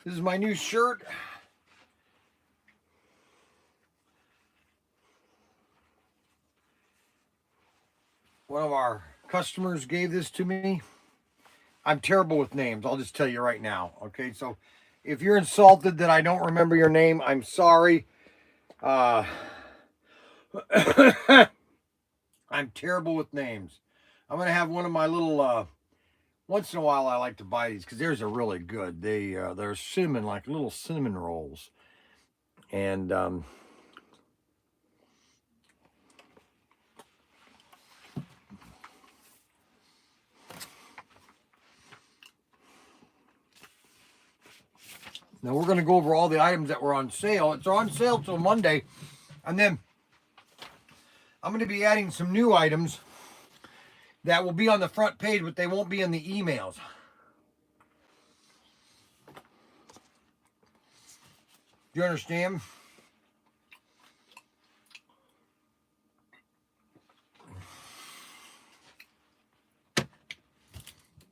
This is my new shirt. One of our customers gave this to me. I'm terrible with names. I'll just tell you right now. Okay, so if you're insulted that I don't remember your name, I'm sorry. I'm terrible with names. I'm gonna have one of my little. Once in a while, I like to buy these because theirs are really good. They're cinnamon, like little cinnamon rolls, and now we're gonna go over all the items that were on sale. It's on sale till Monday, and then I'm gonna be adding some new items that will be on the front page, but they won't be in the emails. Do you understand?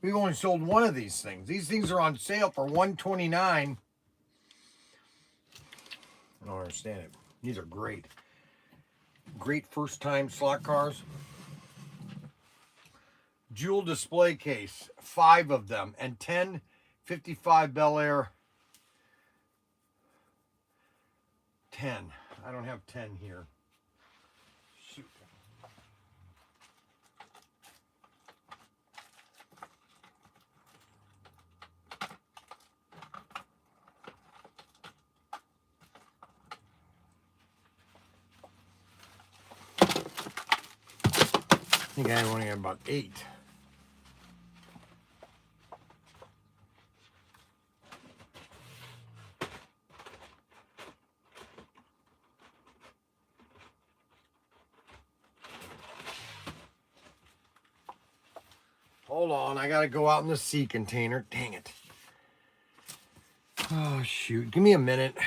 We've only sold one of these things. These things are on sale for $129. I don't understand it. These are great. Great first time slot cars. Jewel display case, 5 of them, and 10 55 Bel Air 10. I don't have 10 here. Shoot. I think I only have about 8. Hold on, I gotta go out in the sea container. Dang it. Oh, shoot. Give me a minute.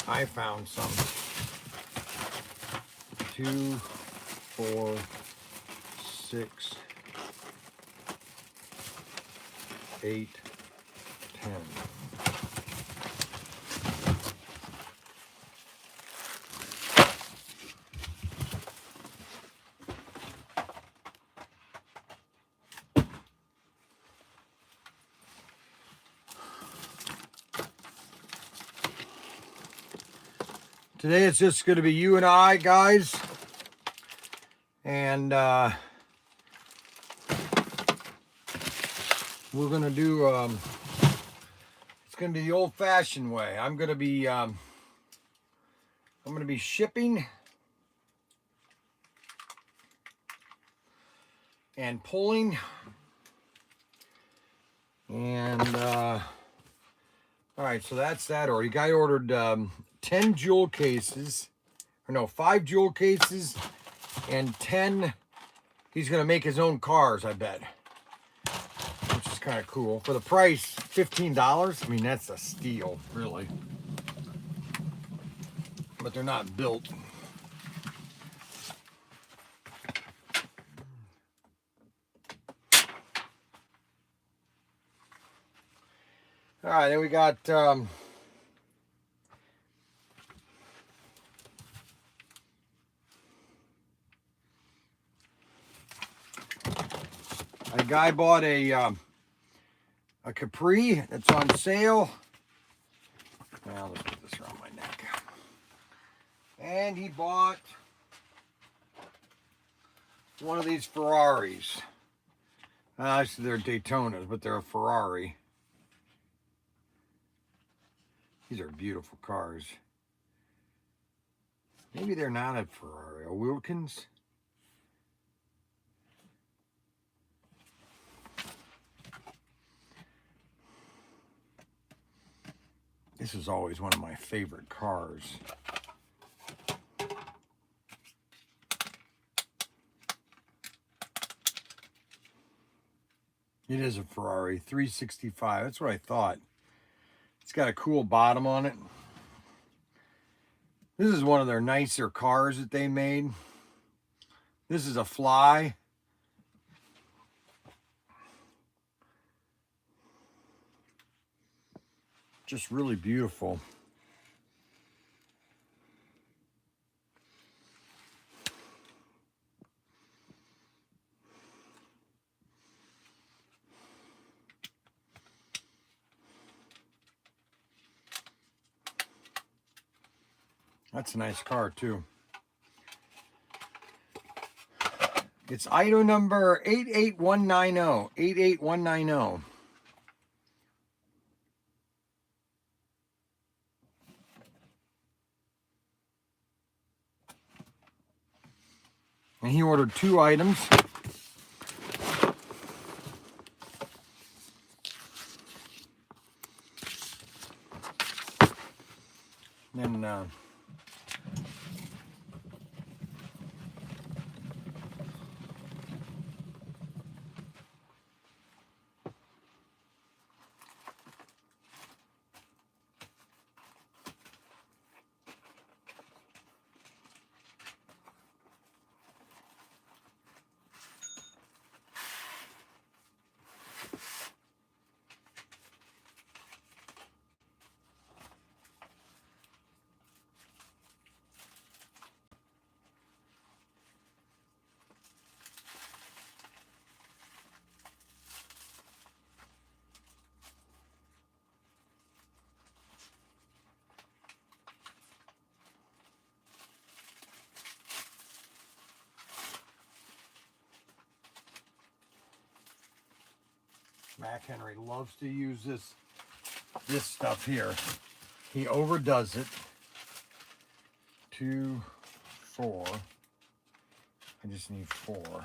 I found some. 2, 4, 6, 8, 10. Today it's just going to be you and I, guys. And we're going to do, it's going to be the old-fashioned way. I'm going to be shipping and pulling. And, all right, so that's that order. The guy ordered 10 jewel cases, or no, 5 jewel cases, and 10, he's going to make his own cars, I bet. Which is kind of cool. For the price, $15. I mean, that's a steal, really. But they're not built. All right, then we got a guy bought a Capri that's on sale. Now let's put this around my neck. And he bought one of these Ferraris. Actually, they're Daytonas, but they're a Ferrari. These are beautiful cars. Maybe they're not a Ferrari, a Wilkins. This is always one of my favorite cars. It is a Ferrari 365. That's what I thought. It's got a cool bottom on it. This is one of their nicer cars that they made. This is a Fly. Just really beautiful. That's a nice car too. It's item number 88190. 88190. And he ordered 2 items. And then Mac Henry loves to use this stuff here. He overdoes it. 2, 4. I just need 4.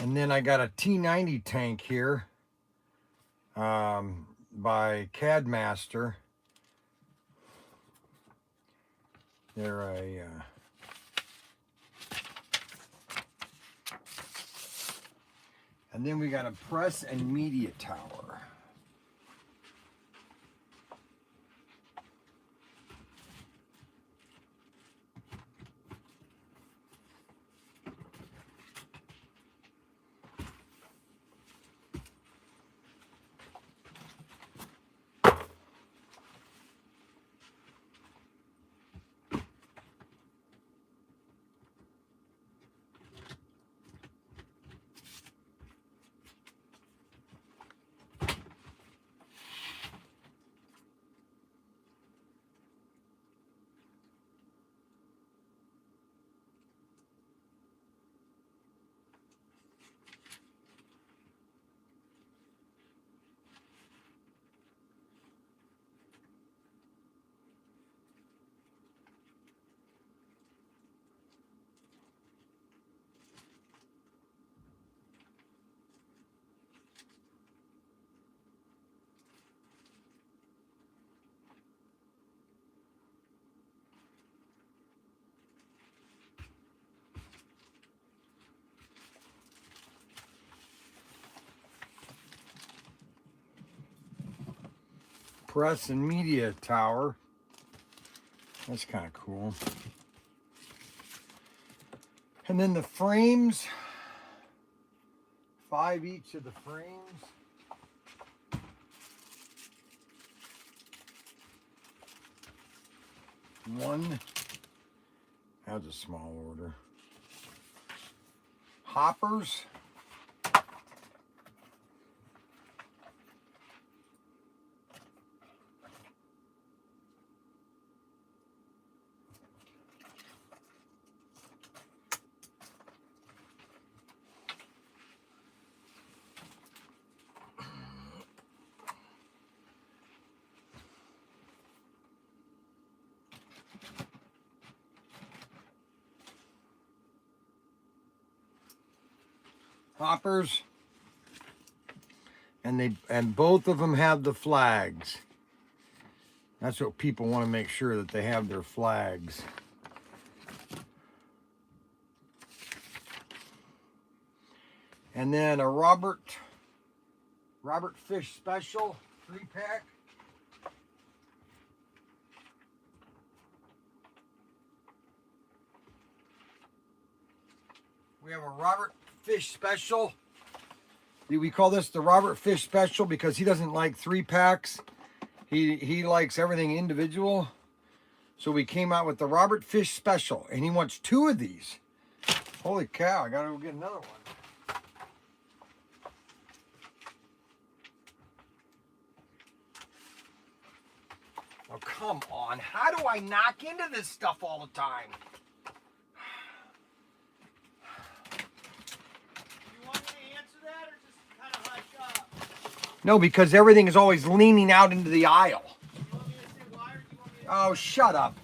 And then I got a T90 tank here by CAD Master. They're a and then we got a press and media tower. press and media tower. That's kind of cool. And then the frames, 5 each of the frames. One, that's a small order. Hoppers. Hoppers, and both of them have the flags. That's what people want to make sure, that they have their flags. And then a Robert Fish Special 3-pack. We have a Robert Fish Special. We call this the Robert Fish Special because he doesn't like 3-packs. He likes everything individual. So we came out with the Robert Fish Special, and he wants 2 of these. Holy cow, I gotta go get another one. Oh, come on. How do I knock into this stuff all the time? No, because everything is always leaning out into the aisle. You want me to say why, or do you want me to... Oh, shut up.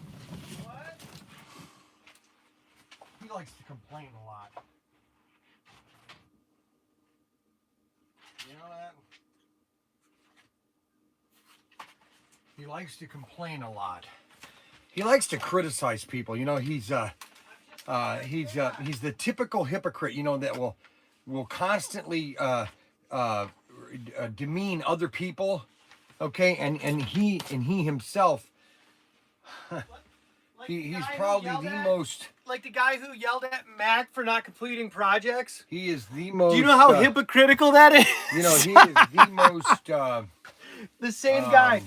What? He likes to complain a lot. You know that? He likes to complain a lot. He likes to criticize people. You know, he's the typical hypocrite, you know, that will constantly demean other people, okay, and he himself, he's probably the most, like the guy who yelled at Mac for not completing projects. he is the most. Do you know how hypocritical that is? You know, he is the most. The same guy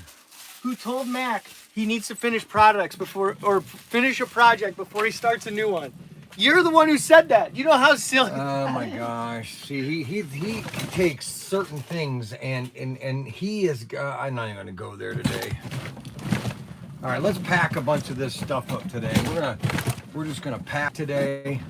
who told Mac he needs to finish finish a project before he starts a new one. You're the one who said that. You know how silly. Oh my gosh! See, he takes certain things and he is. I'm not even gonna go there today. All right, let's pack a bunch of this stuff up today. We're just gonna pack today.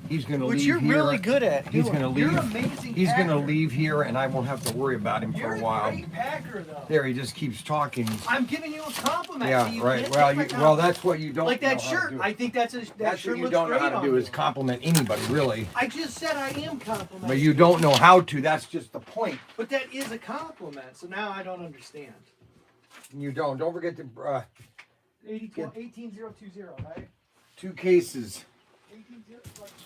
He's gonna leave here. Which you're really good at. He's gonna leave. You're amazing. He's gonna leave here, and I won't have to worry about him for a while. You're a great packer, though. There, he just keeps talking. I'm giving you a compliment. Yeah, so right. Well, that's what you don't like that know how shirt. to do. I think that's That's shirt what you looks don't know great how to on do you. is compliment anybody, really. I just said I am complimenting. But you don't know how to. That's just the point. But that is a compliment. So now I don't understand. You don't. Don't forget to 18020, right? 2 cases.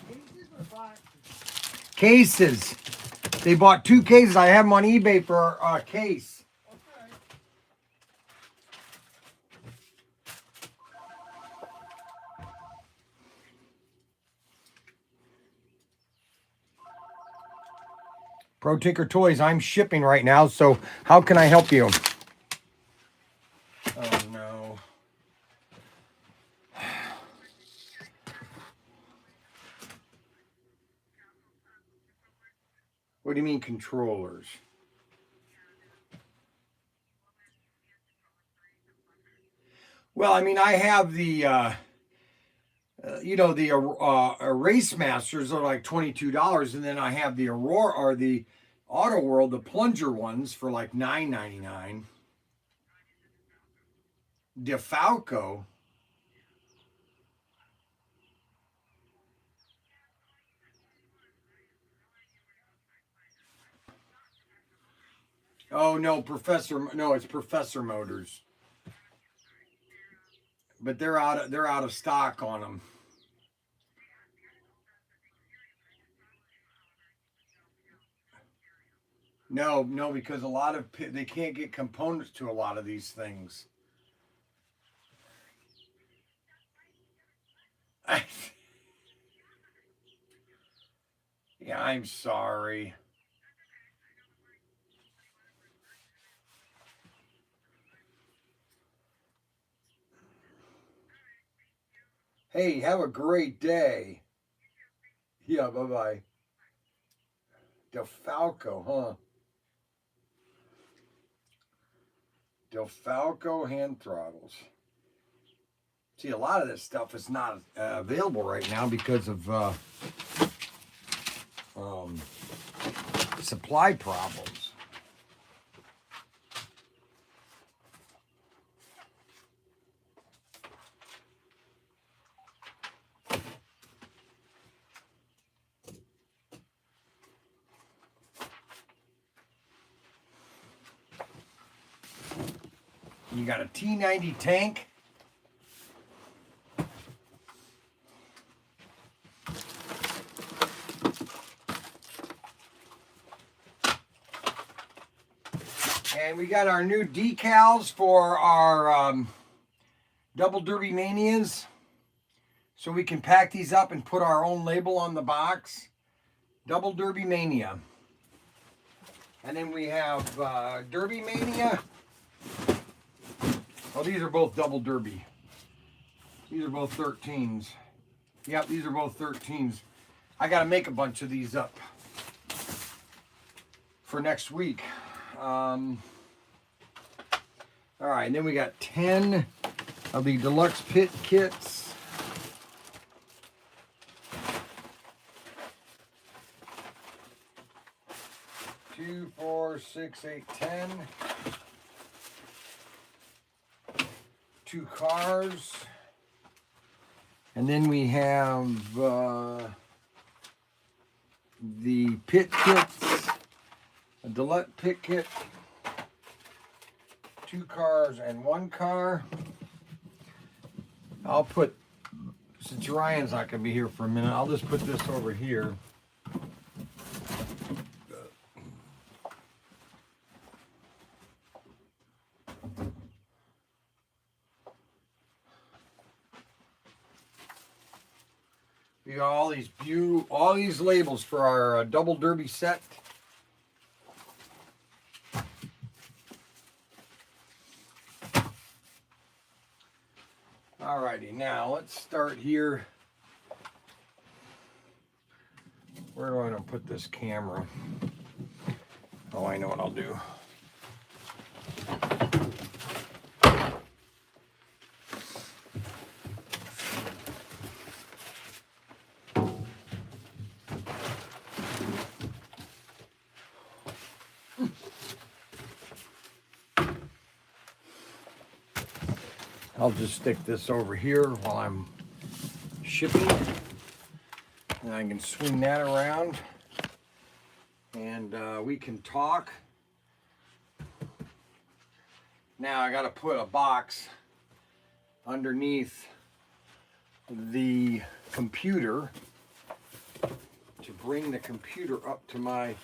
cases or boxes? Cases. They bought 2 cases. I have them on eBay for a case. Okay. ProTinkerToys, I'm shipping right now, so how can I help you? Oh no. What do you mean controllers? Well, I mean, I have the, you know, the Race Masters are like $22, and then I have the Aurora or the Auto World, the plunger ones for like $9.99. DeFalco. Oh no, no, it's Professor Motors. But they're out of stock on them. No, because a lot of they can't get components to a lot of these things. Yeah, I'm sorry. Hey, have a great day. Yeah, bye-bye. DeFalco, huh? DeFalco hand throttles. See, a lot of this stuff is not available right now because of supply problems. You got a T90 tank. And we got our new decals for our Double Derby Manias. So we can pack these up and put our own label on the box. Double Derby Mania. And then we have Derby Mania. Oh, these are both Double Derby. These are both 13s. Yep, these are both 13s. I got to make a bunch of these up for next week. All right, and then we got 10 of the deluxe pit kits. Two, 4, 6, 8, 10. 2 cars. And then we have the pit kits, a deluxe pit kit, 2 cars and 1 car. I'll put, since Ryan's not going to be here for a minute, I'll just put this over here. We got all these labels for our Double Derby set. Alrighty, now let's start here. Where do I want to put this camera? Oh, I know what I'll do. I'll just stick this over here while I'm shipping. And I can swing that around. And we can talk. Now I got to put a box underneath the computer to bring the computer up to my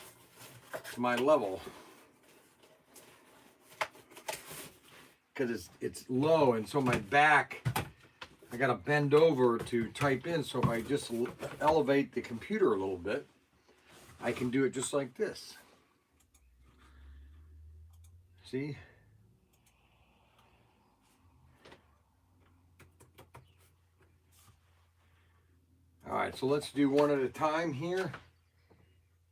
level. Because it's low, and so my back, I gotta bend over to type in. So if I just elevate the computer a little bit, I can do it just like this. See? All right, so let's do one at a time here.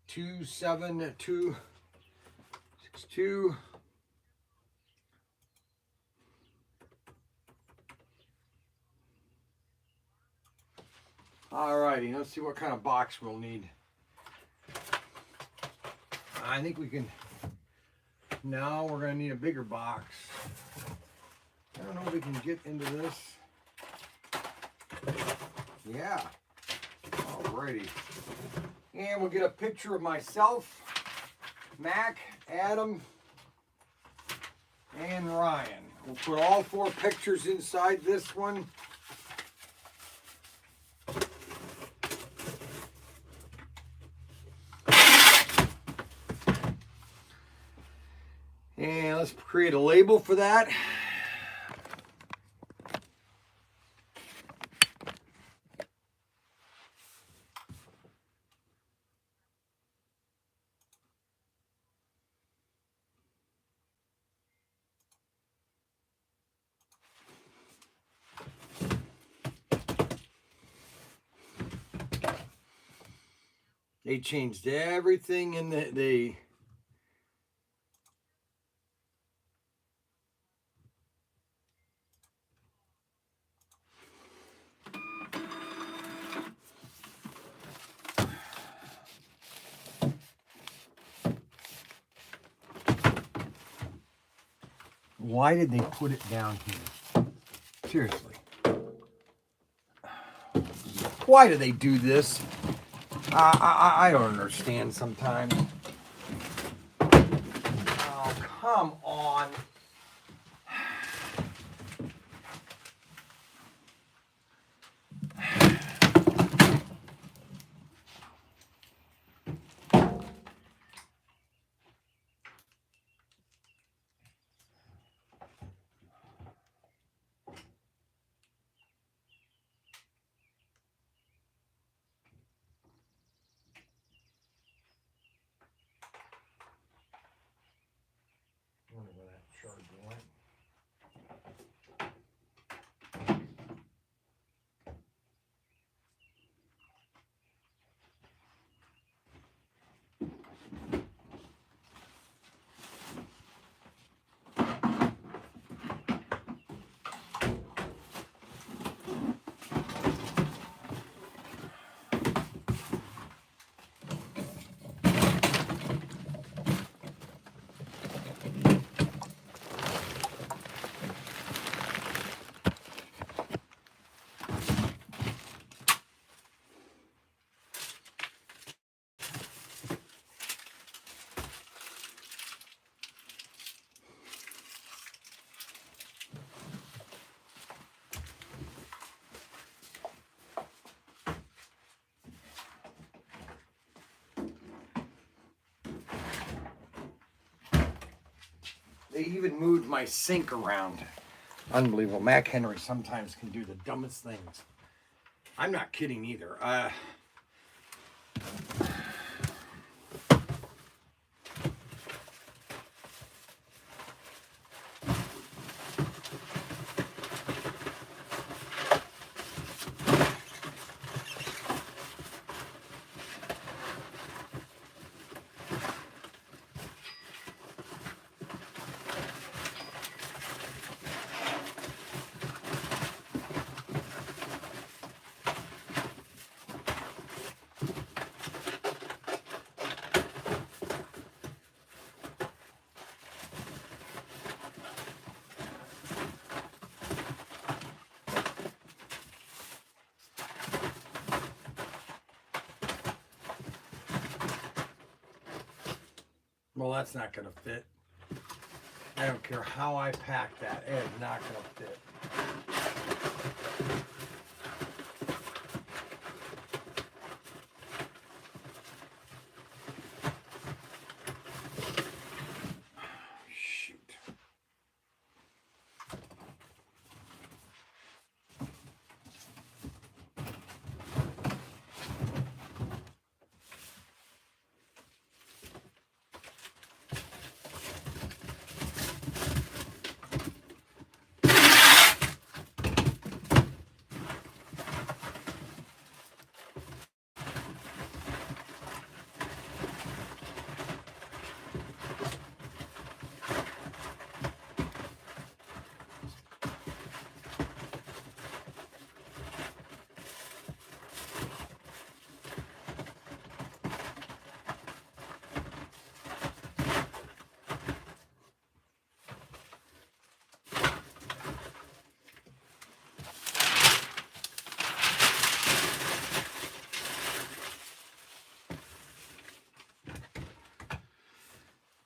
27262. Alrighty, let's see what kind of box we'll need. I think we can, now we're gonna need a bigger box. I don't know if we can get into this. Yeah, alrighty. And we'll get a picture of myself, Mac, Adam, and Ryan. We'll put all 4 pictures inside this one. And let's create a label for that. They changed everything in the why did they put it down here? Seriously. Why do they do this? I don't understand sometimes. Oh, come on. I wonder where that charger went. They even moved my sink around. Unbelievable. Mac Henry sometimes can do the dumbest things. I'm not kidding either. Well, that's not going to fit. I don't care how I pack that. It is not going to fit. Shoot.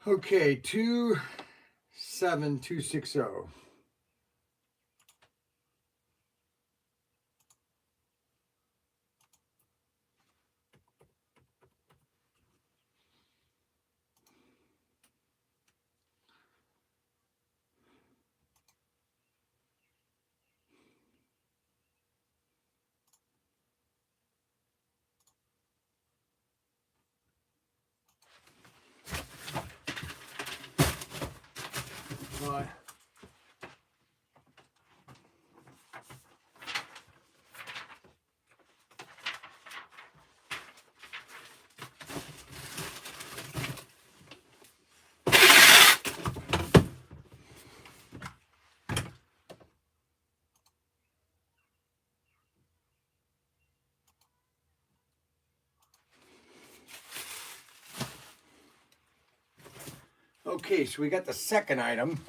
Okay, 27260. But okay, so we got the second item.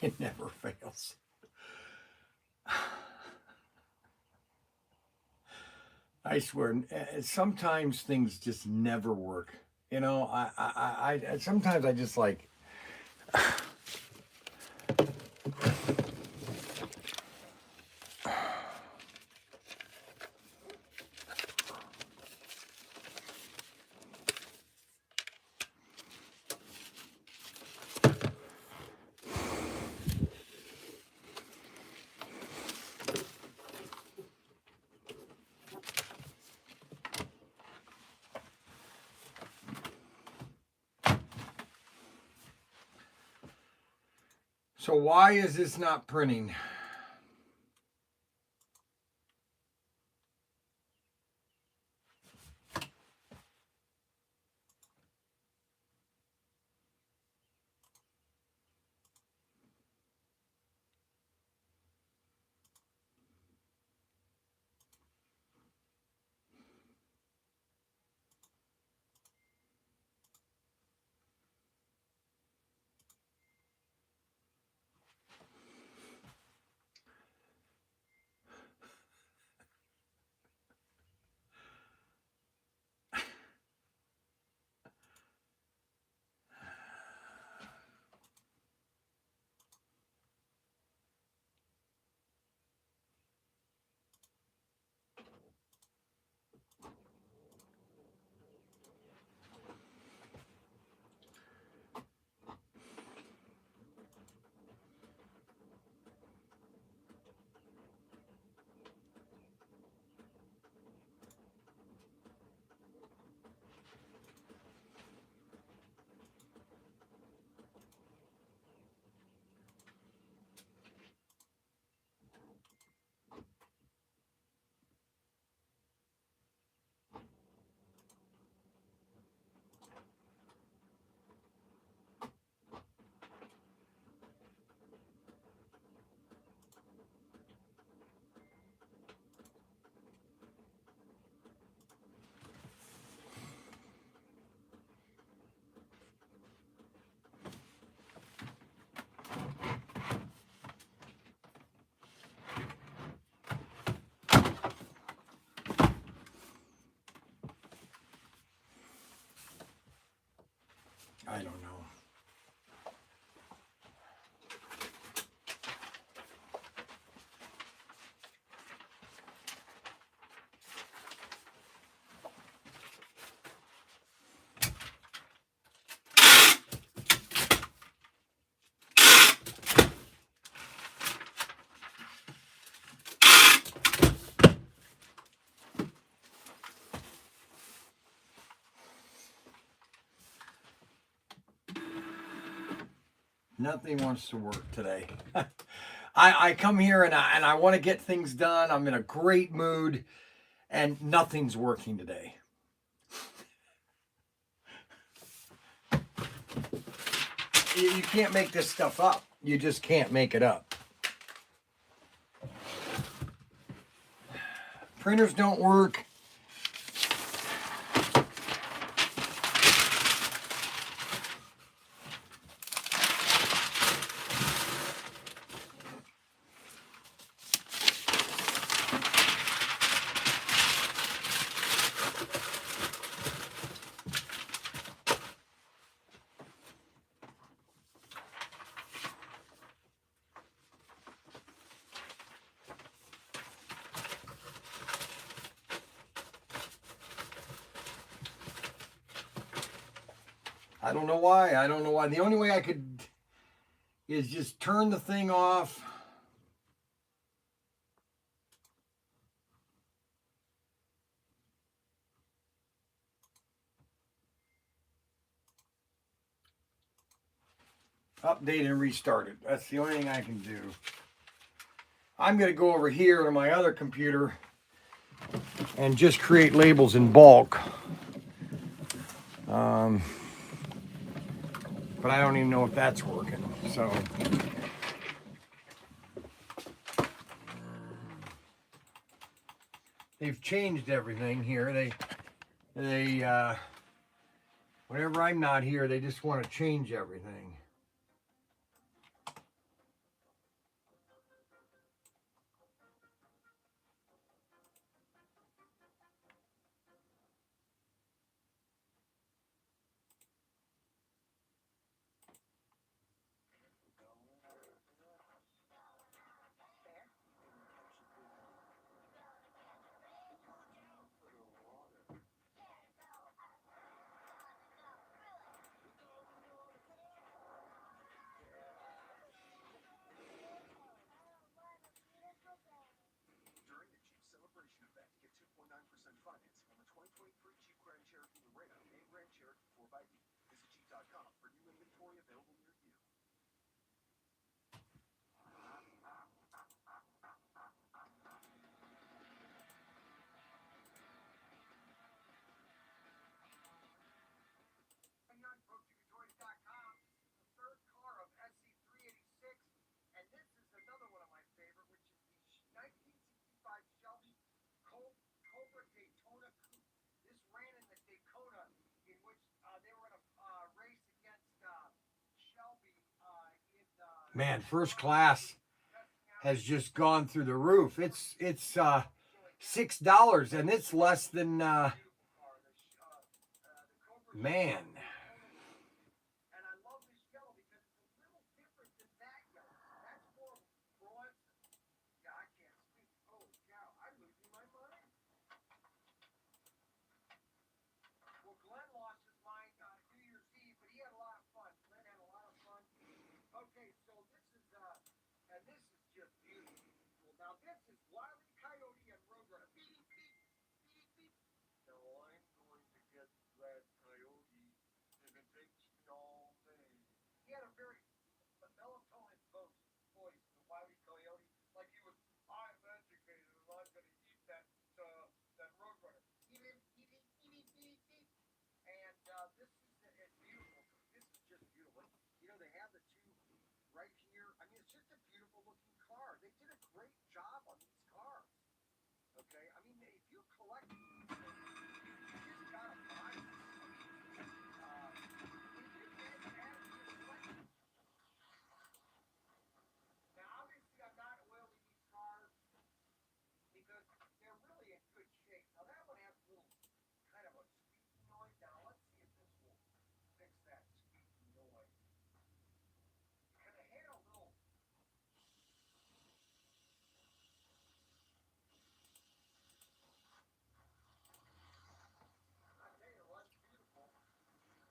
It never fails. I swear, sometimes things just never work. You know, I sometimes I just like. So why is this not printing? I don't know. Nothing wants to work today. I come here and I want to get things done. I'm in a great mood, and nothing's working today. You can't make this stuff up. You just can't make it up. Printers don't work. I don't know why. I don't know why. The only way I could is just turn the thing off. Update and restart it. That's the only thing I can do. I'm going to go over here to my other computer and just create labels in bulk. But I don't even know if that's working. So they've changed everything here. They whenever I'm not here, they just want to change everything. Man, first class has just gone through the roof. It's $6 and it's less than man.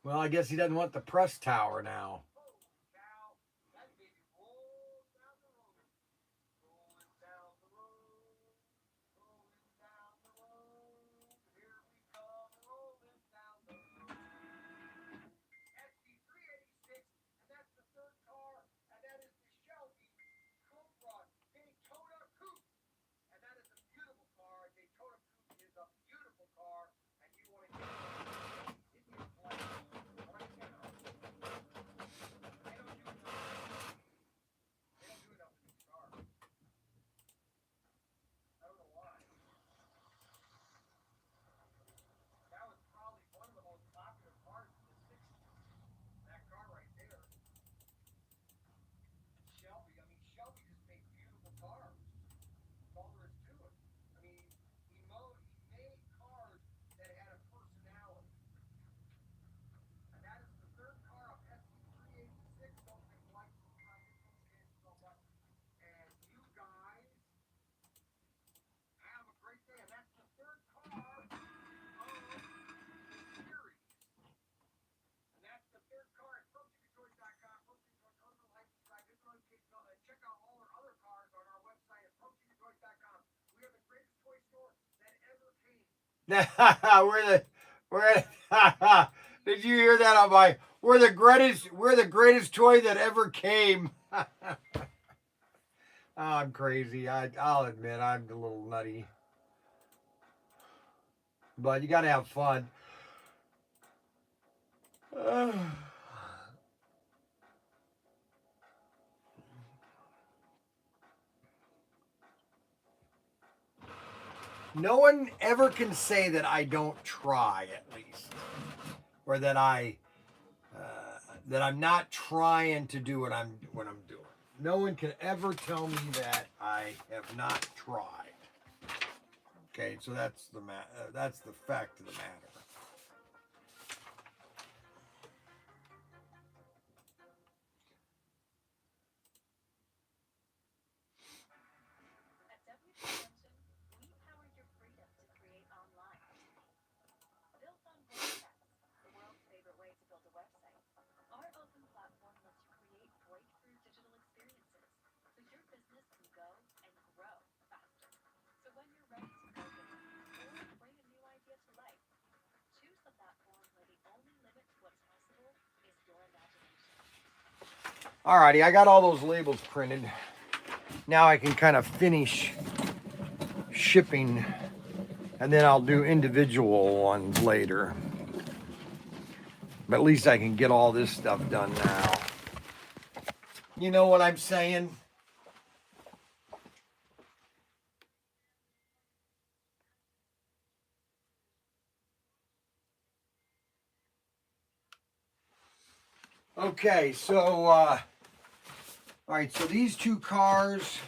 Well, I guess he doesn't want the press tower now. we're did you hear that on my we're the greatest toy that ever came. I'm crazy. I'll admit I'm a little nutty. But you gotta have fun. No one ever can say that I don't try, at least, or that I'm not trying to do what I'm doing. No one can ever tell me that I have not tried. Okay, so that's the fact of the matter. Alrighty, I got all those labels printed. Now I can kind of finish shipping, and then I'll do individual ones later. But at least I can get all this stuff done now. You know what I'm saying? Okay, so all right, so these two cars,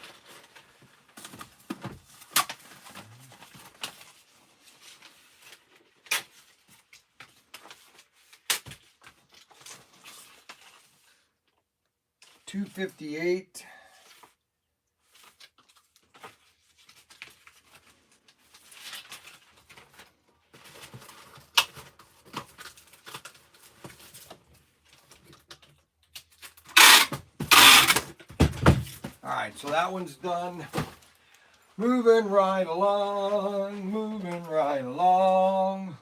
$258. All right, so that one's done. Moving right along, moving right along.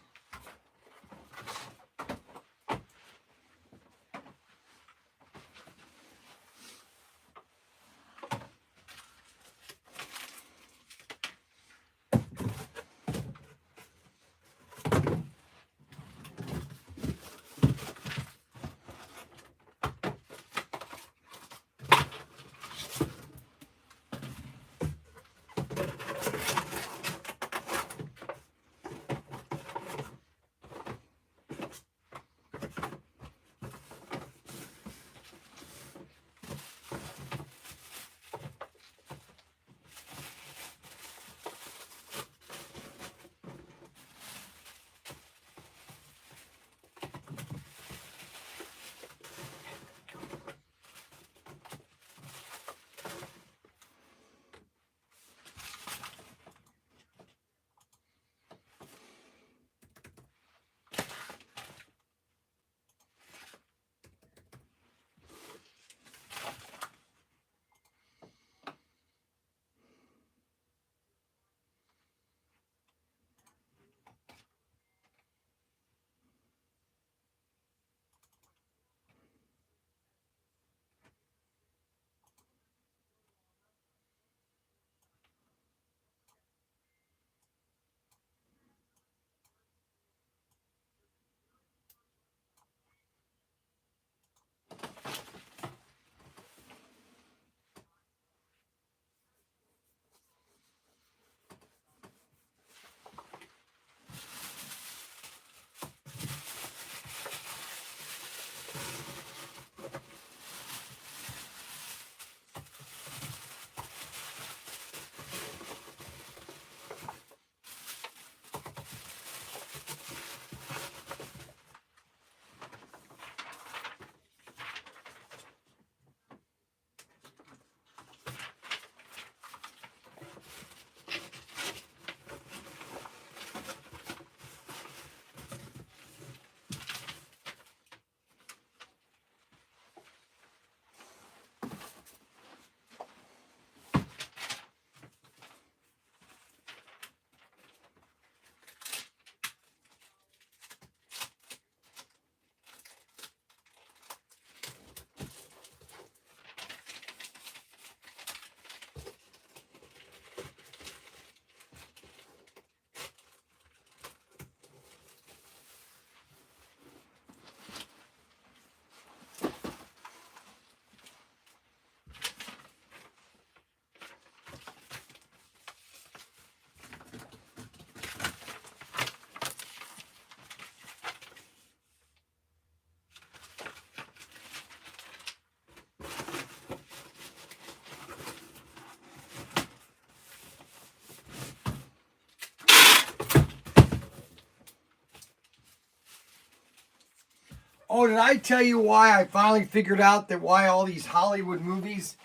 Oh, did I tell you why I finally figured out that why all these Hollywood movies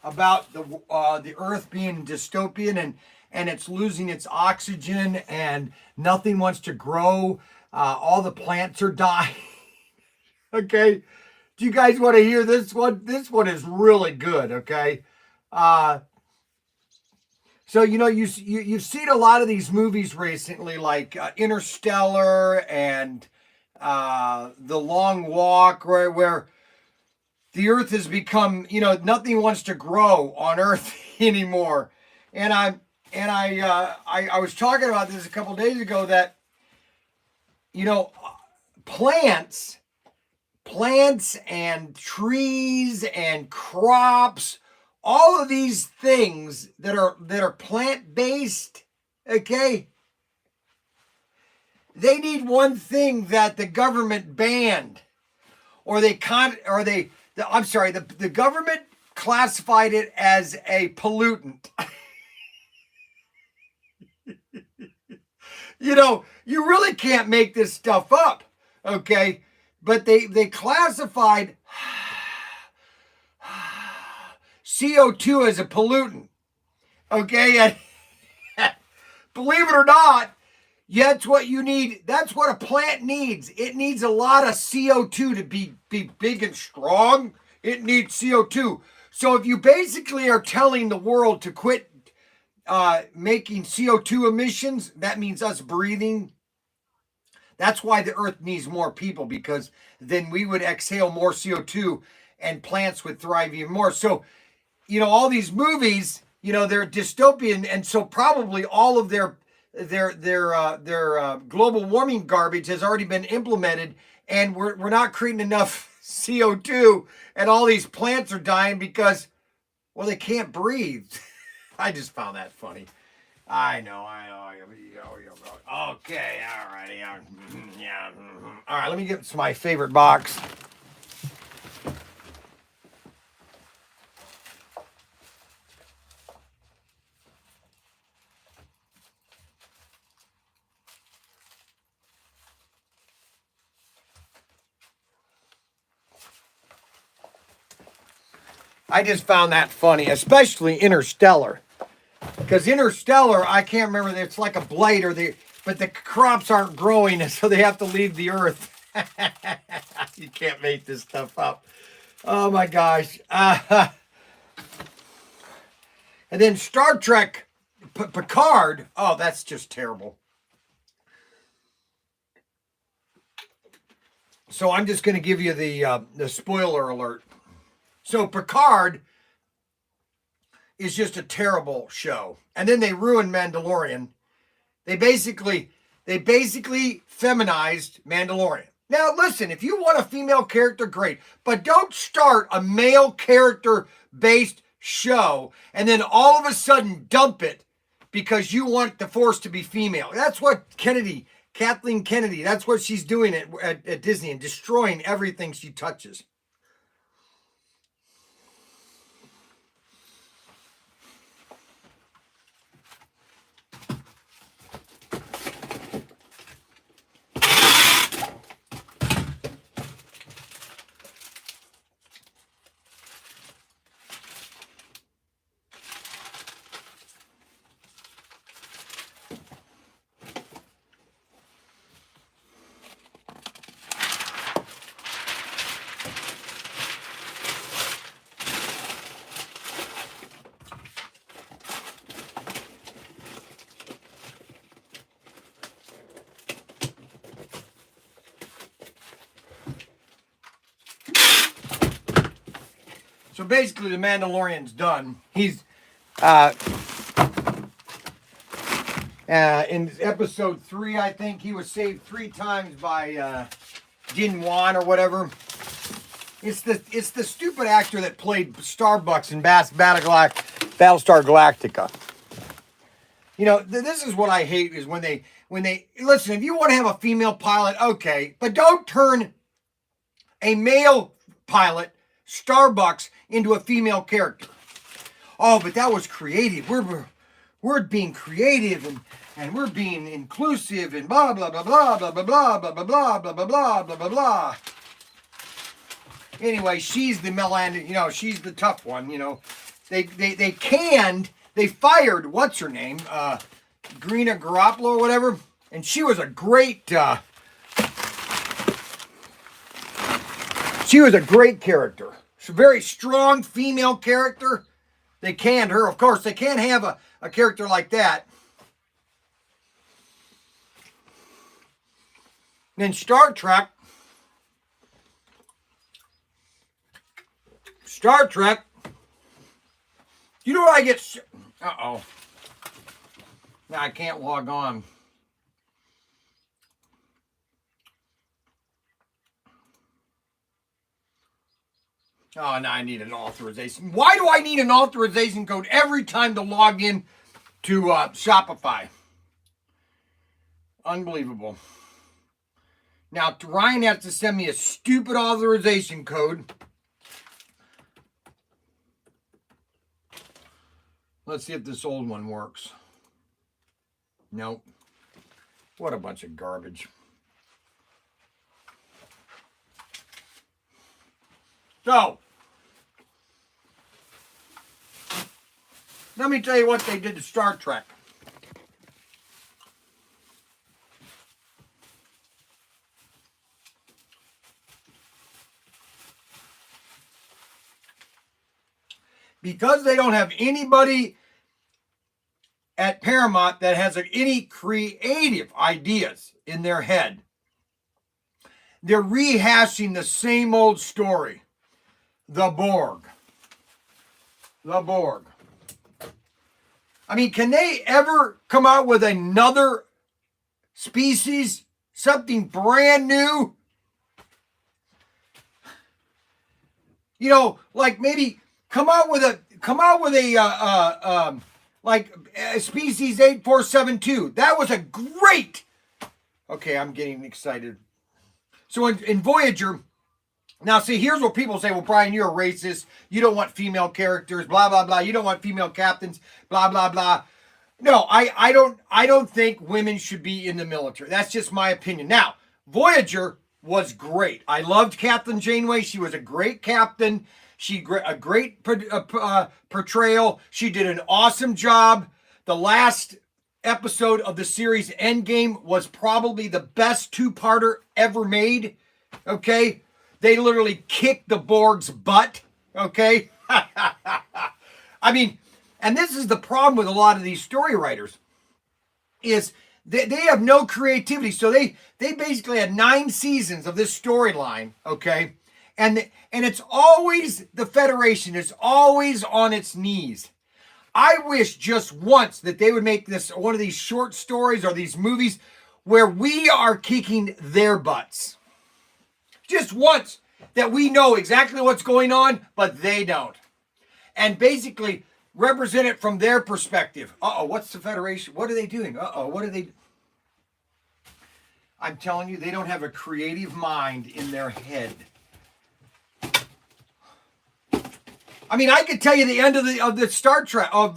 about the Earth being dystopian and it's losing its oxygen and nothing wants to grow, all the plants are dying. Okay, do you guys want to hear this one? This one is really good. Okay, so you've seen a lot of these movies recently, like Interstellar and The Long Walk, where the Earth has become, nothing wants to grow on Earth anymore. And I was talking about this a couple days ago that plants plants and trees and crops, all of these things that are plant based, okay, they need one thing that the government banned, or the government classified it as a pollutant. You really can't make this stuff up, okay? But they classified CO2 as a pollutant, okay? And believe it or not, that's what you need. That's what a plant needs. It needs a lot of CO2 to be big and strong. It needs CO2. So if you basically are telling the world to quit making CO2 emissions, that means us breathing. That's why the earth needs more people, because then we would exhale more CO2 and plants would thrive even more. So, all these movies, they're dystopian. And so probably all of their global warming garbage has already been implemented, and we're not creating enough CO2, and all these plants are dying because, well, they can't breathe. I just found that funny. I know. Okay, all righty. Yeah. All right, let me get to my favorite box. I just found that funny, especially Interstellar. Because Interstellar, I can't remember, it's like a blight, but the crops aren't growing, so they have to leave the earth. You can't make this stuff up. Oh my gosh. And then Star Trek Picard. Oh, that's just terrible. So I'm just going to give you the spoiler alert. So Picard is just a terrible show. And then they ruined Mandalorian. They basically feminized Mandalorian. Now listen, if you want a female character, great. But don't start a male character based show and then all of a sudden dump it because you want the Force to be female. That's what Kathleen Kennedy, that's what she's doing at Disney, and destroying everything she touches. So basically, the Mandalorian's done. He's in episode 3, I think he was saved 3 times by Din Wan or whatever. It's the stupid actor that played Starbucks in Battlestar Galactica. This is what I hate, is when they listen. If you want to have a female pilot, okay, but don't turn a male pilot, Starbucks, into a female character. Oh, but that was creative. We're being creative and we're being inclusive and blah blah blah blah blah blah blah blah blah blah blah blah blah blah blah blah. Anyway, she's the Melandri, you know, she's the tough one, you know. They fired, what's her name? Grina Garoppolo or whatever. And she was a great, character. She's a very strong female character. They canned her. Of course, they can't have a character like that. Then Star Trek. You know what I get? Uh-oh. Now I can't log on. Oh, now I need an authorization. Why do I need an authorization code every time to log in to Shopify? Unbelievable. Now, Ryan has to send me a stupid authorization code. Let's see if this old one works. Nope. What a bunch of garbage. So, let me tell you what they did to Star Trek. Because they don't have anybody at Paramount that has any creative ideas in their head, they're rehashing the same old story. The Borg. The Borg. I mean, can they ever come out with another species? Something brand new? You know, like maybe come out with a species 8472. That was a great. Okay, I'm getting excited. So in Voyager, now see, here's what people say. Well, Brian, you're a racist. You don't want female characters. Blah blah blah. You don't want female captains. Blah blah blah. No, I don't think women should be in the military. That's just my opinion. Now, Voyager was great. I loved Captain Janeway. She was a great captain. A great portrayal. She did an awesome job. The last episode of the series Endgame was probably the best two-parter ever made. Okay? They literally kicked the Borg's butt. Okay? I mean, and this is the problem with a lot of these story writers, is they have no creativity. So they basically had 9 seasons of this storyline, okay? And it's always the Federation is always on its knees. I wish just once that they would make this one of these short stories or these movies where we are kicking their butts. Just once that we know exactly what's going on, but they don't. And basically represent it from their perspective. Uh-oh, what's the Federation? What are they doing? Uh-oh, what are they... I'm telling you, they don't have a creative mind in their head. I mean, I could tell you the end of the Star Trek of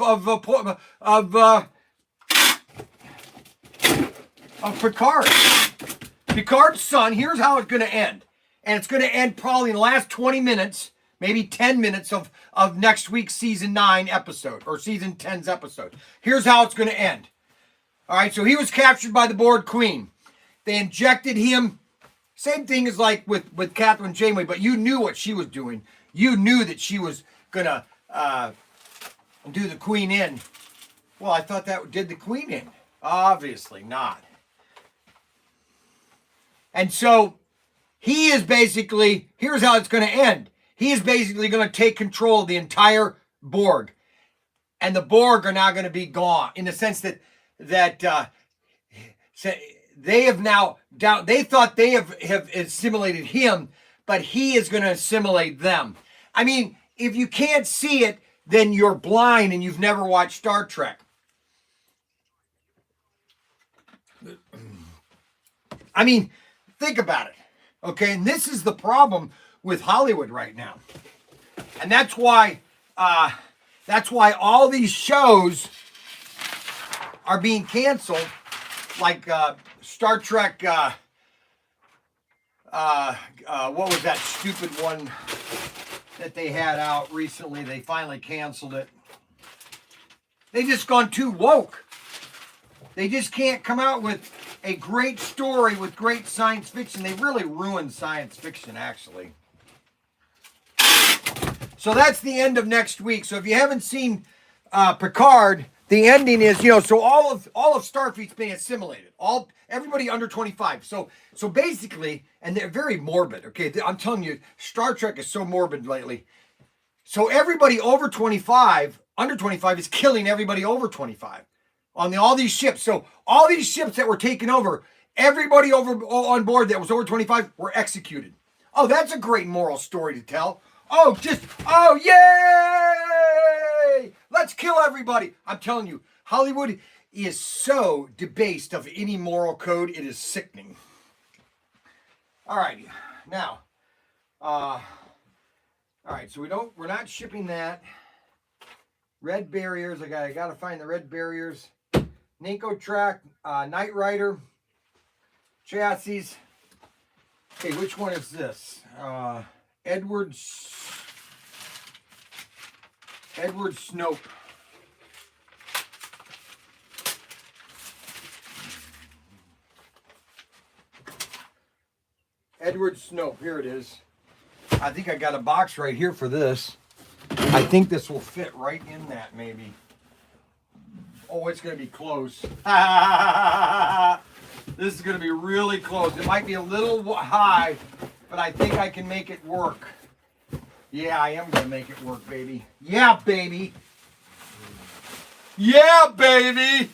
Picard. Picard's son. Here's how it's going to end, and it's going to end probably in the last 20 minutes, maybe 10 minutes of next week's season 9 episode or season 10's episode. Here's how it's going to end. All right, so he was captured by the Borg Queen. They injected him. Same thing as like with Catherine Janeway, but you knew what she was doing. You knew that she was gonna do the Queen in. Well, I thought that did the Queen in. Obviously not. And so he is basically, here's how it's going to end. He is basically going to take control of the entire Borg. And the Borg are now going to be gone in the sense that they have now down. They thought they have assimilated him, but he is going to assimilate them. I mean, if you can't see it, then you're blind and you've never watched Star Trek. I mean, think about it. Okay, and this is the problem with Hollywood right now. And that's why all these shows are being canceled, like Star Trek, what was that stupid one? that they had out recently. They finally canceled it. They just gone too woke. They just can't come out with a great story with great science fiction. They really ruined science fiction, actually. So that's the end of next week. So if you haven't seen Picard, the ending is, so all of Starfleet's being assimilated. Everybody under 25. So basically, and they're very morbid. Okay, I'm telling you, Star Trek is so morbid lately. So everybody over 25, under 25, is killing everybody over 25 on all these ships. So all these ships that were taken over, everybody on board that was over 25 were executed. Oh, that's a great moral story to tell. Oh, yay! Let's kill everybody. I'm telling you, Hollywood is so debased of any moral code. It is sickening. All right, now, all right, so we're not shipping that. Red barriers, I gotta find the red barriers. Ninko track, Knight Rider, chassis. Okay, which one is this? Edward Snope. Edward Snope, here it is. I think I got a box right here for this. I think this will fit right in that, maybe. Oh, it's going to be close. This is going to be really close. It might be a little high, but I think I can make it work. Yeah, I am going to make it work, baby. Yeah, baby. Yeah, baby.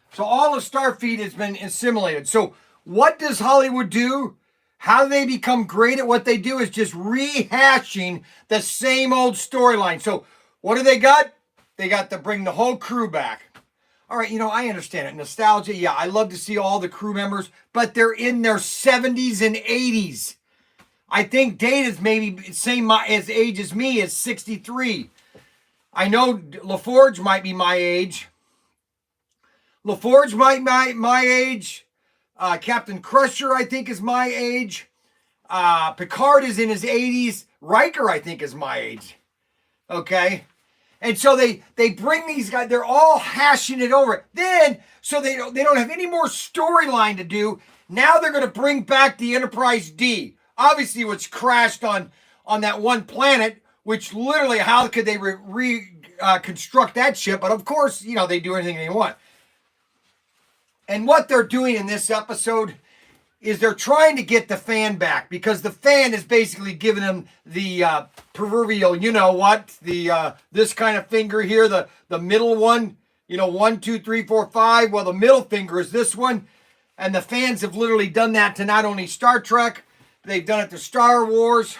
So all of Starfleet has been assimilated. So what does Hollywood do? How do they become great at what they do is just rehashing the same old storyline. So what do they got? They got to bring the whole crew back. All right, I understand it. Nostalgia, yeah, I love to see all the crew members, but they're in their 70s and 80s. I think Data's maybe same as age as me, is 63. I know LaForge might be my age. LaForge might be my age. Captain Crusher, I think, is my age. Picard is in his 80s. Riker, I think, is my age. Okay? And so they bring these guys, they're all hashing it over. Then, so they don't have any more storyline to do. Now they're going to bring back the Enterprise D. Obviously, which crashed on that one planet, which literally, how could they reconstruct that ship? But of course, they do anything they want. And what they're doing in this episode is they're trying to get the fan back, because the fan is basically giving them the proverbial, this kind of finger here, the middle one, 1, 2, 3, 4, 5. Well, the middle finger is this one. And the fans have literally done that to not only Star Trek, they've done it to Star Wars.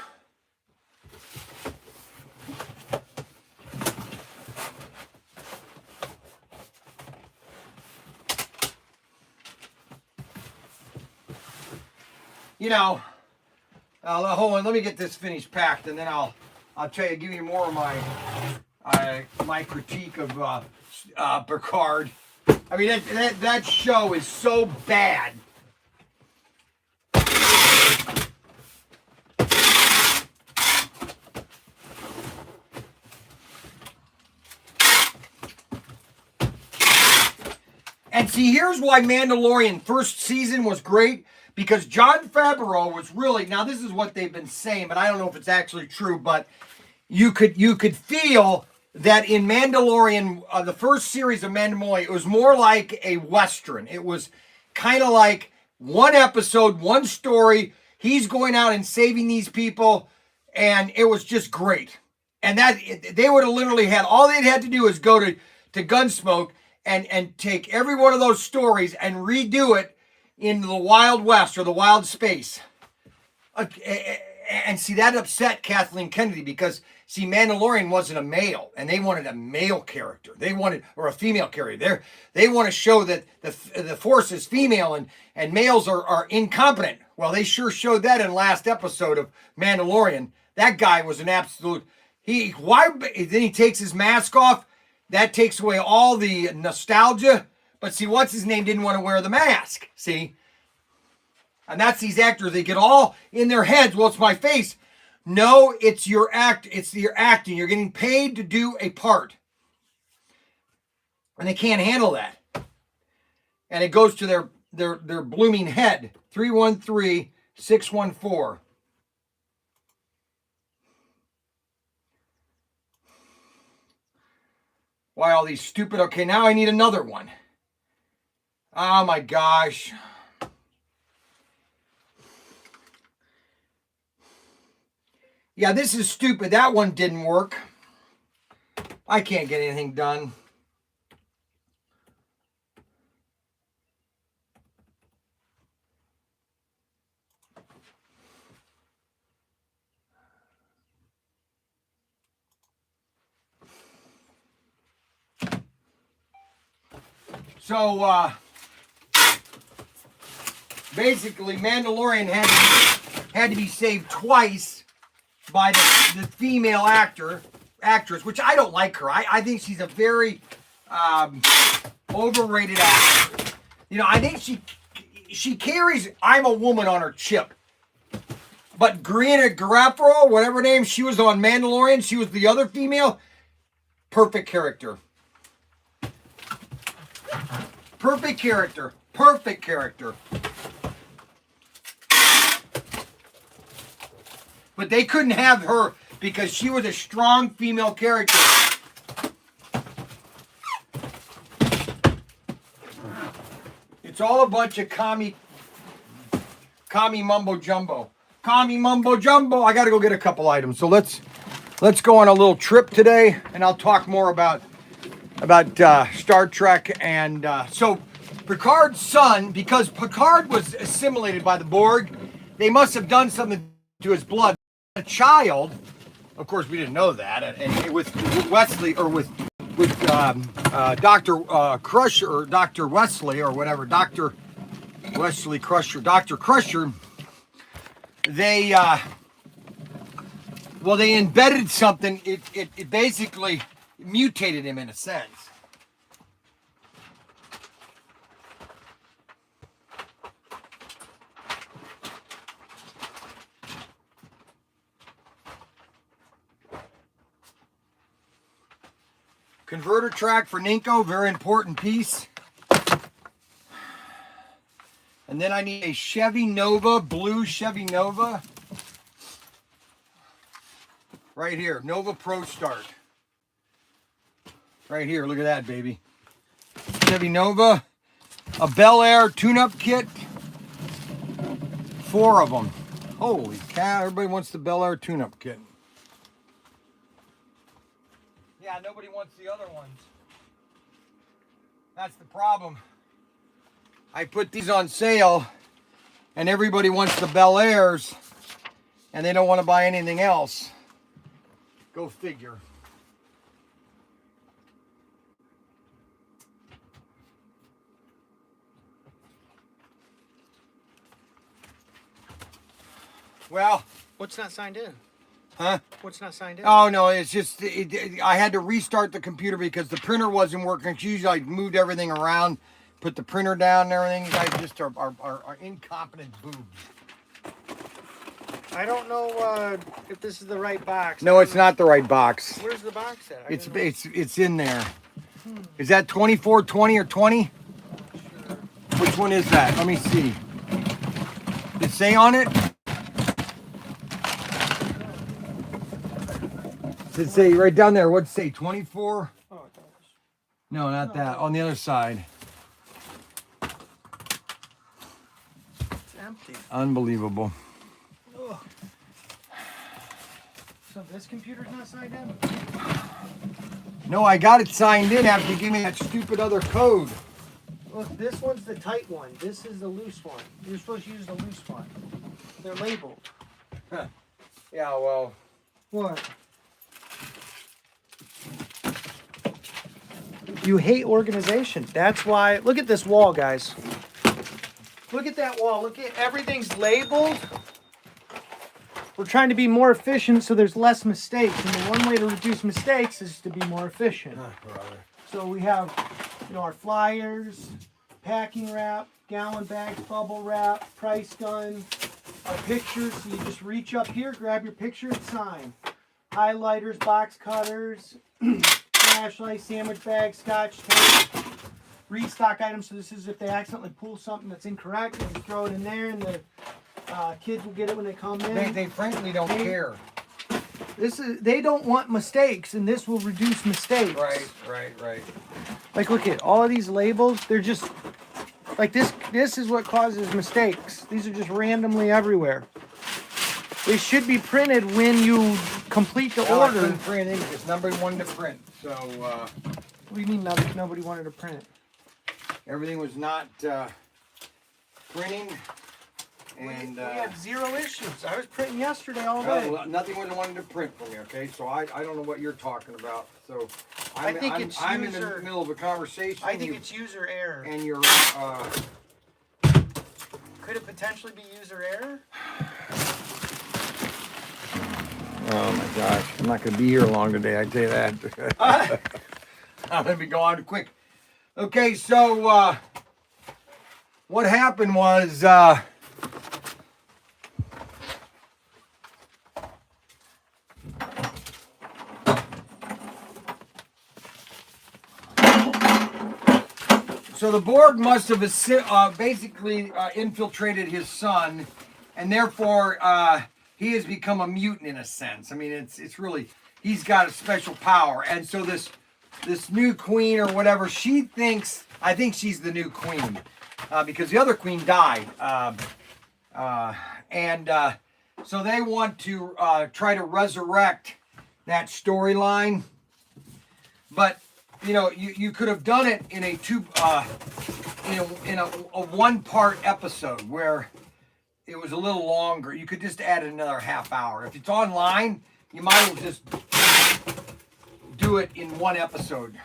Hold on, let me get this finished packed, and then I'll give you more of my critique of Picard. I mean, that show is so bad. And see, here's why Mandalorian first season was great. Because Jon Favreau was really, now this is what they've been saying, but I don't know if it's actually true, but you could feel that in Mandalorian, the first series of Mandalorian, it was more like a Western. It was kind of like one episode, one story. He's going out and saving these people, and it was just great. And that they would have literally had, all they'd had to do is go to Gunsmoke and take every one of those stories and redo it into the Wild West or the Wild Space. And see, that upset Kathleen Kennedy, because See, Mandalorian wasn't a male, and they wanted a male character. They wanted, or a female character. They want to show that the Force is female and males are incompetent. Well, they sure showed that in the last episode of Mandalorian. That guy was an absolute. Then he takes his mask off. That takes away all the nostalgia. But see, what's his name didn't want to wear the mask. See, and that's these actors. They get all in their heads. Well, it's my face. No, it's your act. It's your acting. You're getting paid to do a part. And they can't handle that. And it goes to their blooming head. 313-614. Why all these stupid... Okay, now I need another one. Oh my gosh. Yeah, this is stupid. That one didn't work. I can't get anything done. So, basically, Mandalorian had to be saved twice by the female actress, which I don't like her. I think she's a very overrated actress. You know, I think she carries "I'm a woman" on her chip. But Greta Garofalo, whatever her name, she was on Mandalorian. She was the other female. Perfect character. Perfect character. Perfect character. But they couldn't have her because she was a strong female character. It's all a bunch of commie mumbo jumbo. Commie mumbo jumbo. I got to go get a couple items. So let's go on a little trip today, and I'll talk more about Star Trek. And so Picard's son, because Picard was assimilated by the Borg, they must have done something to his blood. A child, of course, we didn't know that, and with Wesley, or with Dr. Crusher, or Dr. Wesley, or whatever, Dr. Wesley Crusher, Dr. Crusher, they embedded something. It basically mutated him in a sense. Converter track for Ninko, very important piece. And then I need a Chevy Nova, blue Chevy Nova. Right here, Nova Pro Start. Right here, look at that, baby. Chevy Nova, a Bel Air tune-up kit. 4 of them. Holy cow, everybody wants the Bel Air tune-up kit. Yeah, nobody wants the other ones. That's the problem. I put these on sale, and everybody wants the Bel Airs, and they don't want to buy anything else. Go figure. Well, What's not signed in? huh? What's not signed in? Oh no, it's just I had to restart the computer because the printer wasn't working. Usually I moved everything around, put the printer down and everything. You guys just are incompetent boobs. I don't know if this is the right box. No, it's not the right box. Where's the box at? It's in there. Is that 24, 20, or 20? Sure. Which one is that? Let me see. Did it say on it? Did it say right down there? What'd it say? 24? Oh, it does. No, not that. On the other side. It's empty. Unbelievable. Ugh. So this computer's not signed in? No, I got it signed in after you gave me that stupid other code. Look, this one's the tight one. This is the loose one. You're supposed to use the loose one. They're labeled. Yeah, well. What? You hate organization. That's why. Look at this wall, guys. Look at that wall. Look at everything's labeled. We're trying to be more efficient so there's less mistakes. And the one way to reduce mistakes is to be more efficient. So we have, our flyers, packing wrap, gallon bags, bubble wrap, price gun, our pictures. So you just reach up here, grab your picture and sign. Highlighters, box cutters, flashlight, sandwich bag, scotch tape, restock items. So this is if they accidentally pull something that's incorrect, you just throw it in there and the kids will get it when they come in. They frankly don't care. They don't want mistakes, and this will reduce mistakes. Right. Like, look at all of these labels. They're just like this. This is what causes mistakes. These are just randomly everywhere. They should be printed when you complete the order. I couldn't print it because nobody wanted to print. So. What do you mean nobody wanted to print? Everything was not printing. And we had 0 issues. I was printing yesterday all day. Well, nothing was wanted to print for me. Okay, so I don't know what you're talking about. So I'm in the middle of a conversation. I think it's user error. And you're. Could it potentially be user error? Oh my gosh, I'm not going to be here long today. I tell you that. I'm going to be going quick. Okay, so what happened was. So the Borg must have basically infiltrated his son, and therefore he has become a mutant in a sense. I mean, it's really, he's got a special power, and so this new queen or whatever, I think she's the new queen because the other queen died, and so they want to try to resurrect that storyline, but. You could have done it in a one-part episode where it was a little longer. You could just add another half hour. If it's online, you might as well just do it in one episode.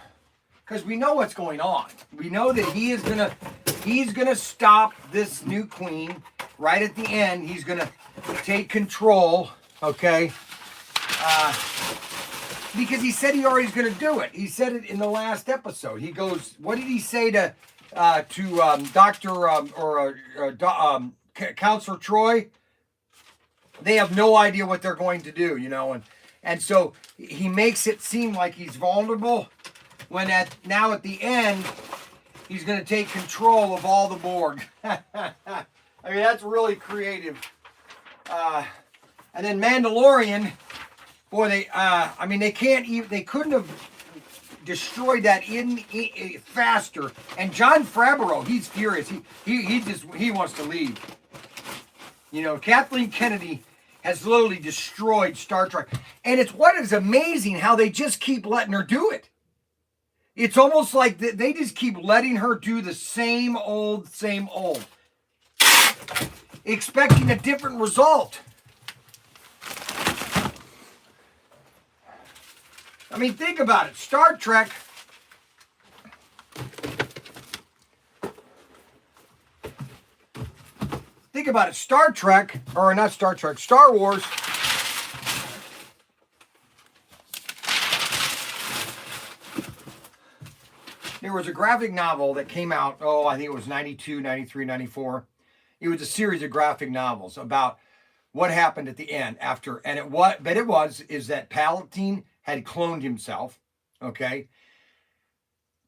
Because we know what's going on. We know that he's gonna stop this new queen right at the end. He's gonna take control, okay? Because he said he already was going to do it. He said it in the last episode. He goes, what did he say to Counselor Troy? They have no idea what they're going to do, and so he makes it seem like he's vulnerable. When now at the end, he's going to take control of all the Borg. I mean, that's really creative. And then Mandalorian. Boy, they couldn't have destroyed that faster. And Jon Favreau, he's furious. He wants to leave. Kathleen Kennedy has literally destroyed Star Trek. And what is amazing how they just keep letting her do it. It's almost like they just keep letting her do the same old, expecting a different result. I mean, think about it. Star Trek. Think about it. Star Wars. There was a graphic novel that came out, I think it was 92, 93, 94. It was a series of graphic novels about what happened at the end after, and it was that Palpatine had cloned himself, okay?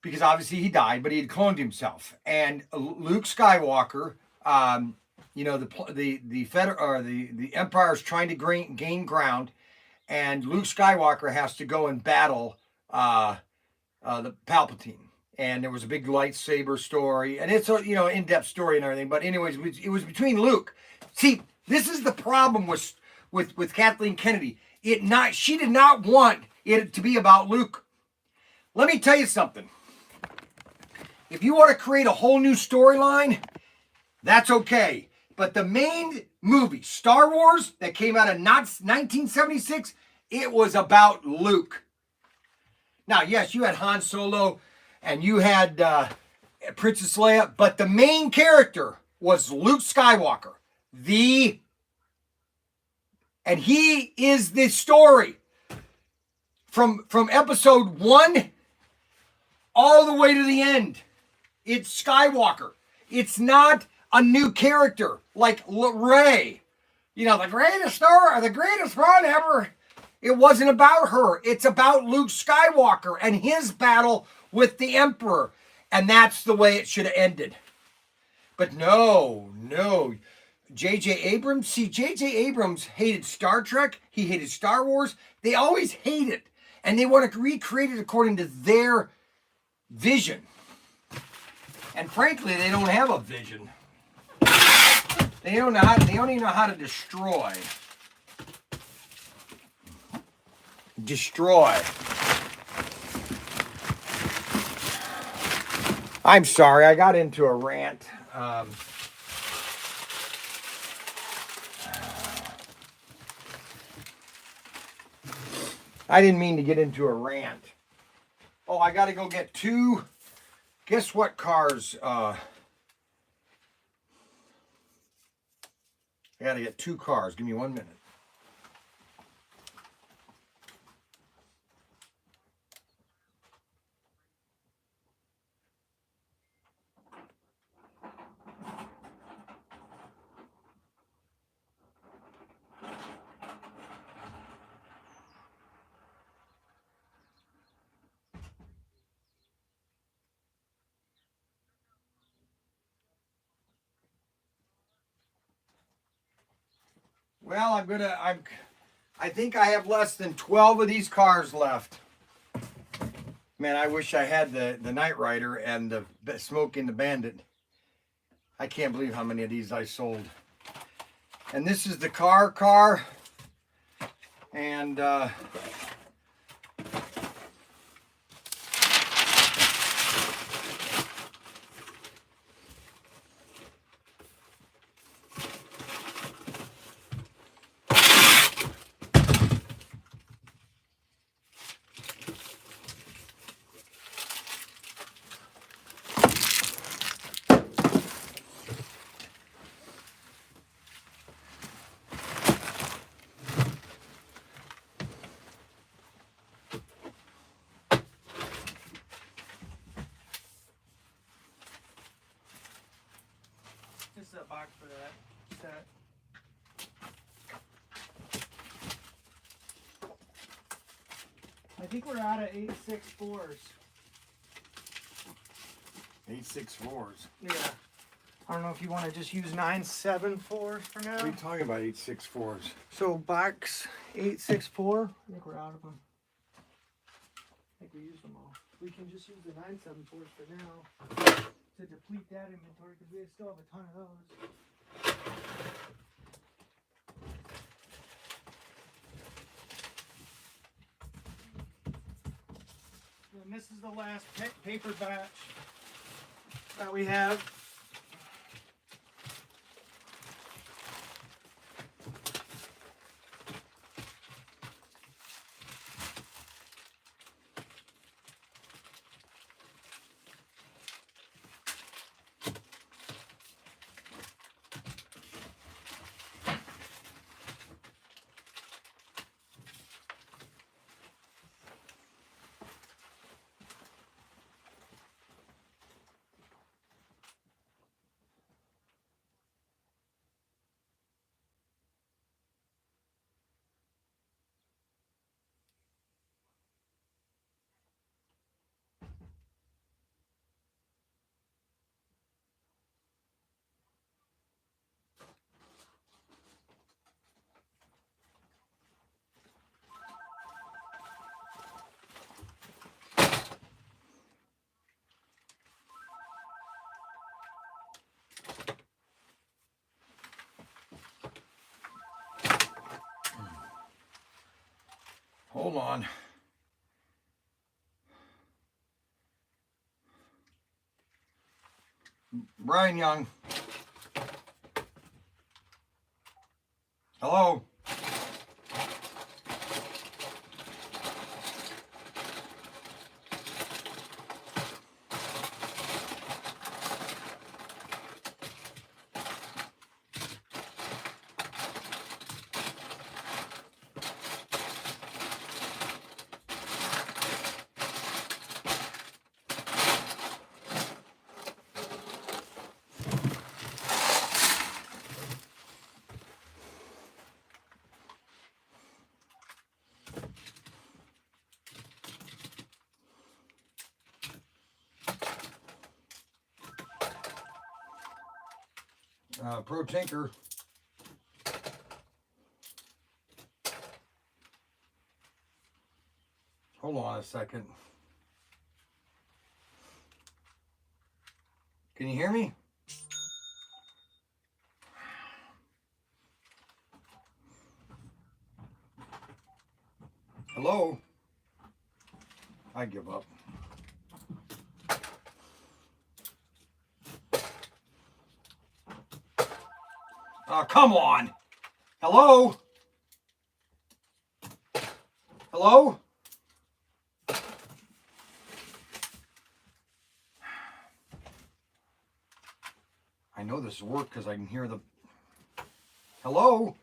Because obviously he died, but he had cloned himself. And Luke Skywalker, the Empire is trying to gain ground, and Luke Skywalker has to go and battle the Palpatine. And there was a big lightsaber story, and it's a in-depth story and everything. But anyways, it was between Luke. See, this is the problem with Kathleen Kennedy. She did not want it to be about Luke. Let me tell you something. If you want to create a whole new storyline, that's okay. But the main movie, Star Wars, that came out in 1976, it was about Luke. Now, yes, you had Han Solo and you had Princess Leia, but the main character was Luke Skywalker. And he is the story from episode 1 all the way to the end. It's Skywalker. It's not a new character like Rey. You know, the greatest story, the greatest one ever. It wasn't about her. It's about Luke Skywalker and his battle with the Emperor. And that's the way it should have ended. But no. J.J. Abrams, J.J. Abrams hated Star Trek. He hated Star Wars. They always hate it. And they want to recreate it according to their vision. And frankly, they don't have a vision. They don't even know how to destroy. I'm sorry, I got into a rant. I didn't mean to get into a rant. Oh, I got to go get 2. Guess what cars? I got to get 2 cars. Give me 1 minute. Well, I think I have less than 12 of these cars left. Man, I wish I had the Knight Rider and the Smoking the Bandit. I can't believe how many of these I sold. And this is the car. And This is a box for that set. I think we're out of 864s. 864s. Yeah. I don't know if you want to just use 974s for now. What are you talking about, 864s? So box 864. I think we're out of them. I think we used them all. We can just use the 974s for now to deplete that inventory because we still have a ton of those. And this is the last paper batch that we have. Hold on. Brian Young. Hello. Pro Tinker. Hold on a second. Can you hear me? Hello? I give up. Oh, come on. Hello? Hello? I know this will work because I can hear the... Hello?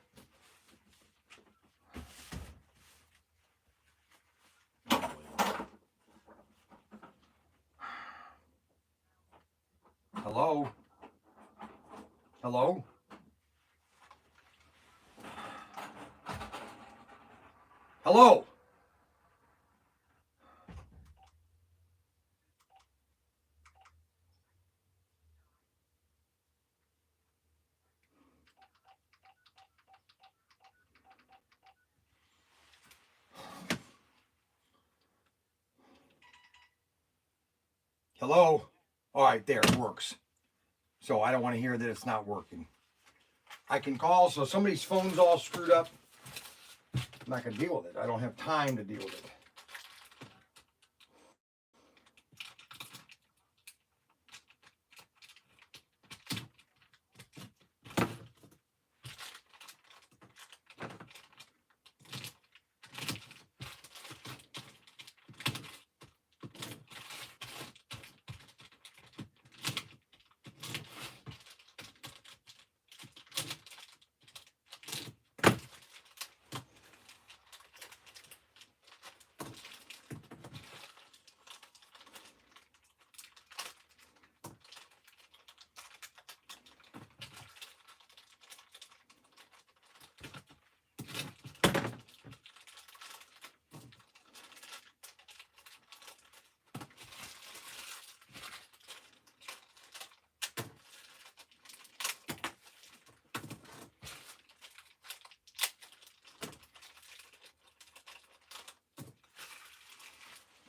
Hello? Hello? Hello? Hello? All right, there, it works. So I don't want to hear that it's not working. I can call, so somebody's phone's all screwed up. I'm not going to deal with it. I don't have time to deal with it.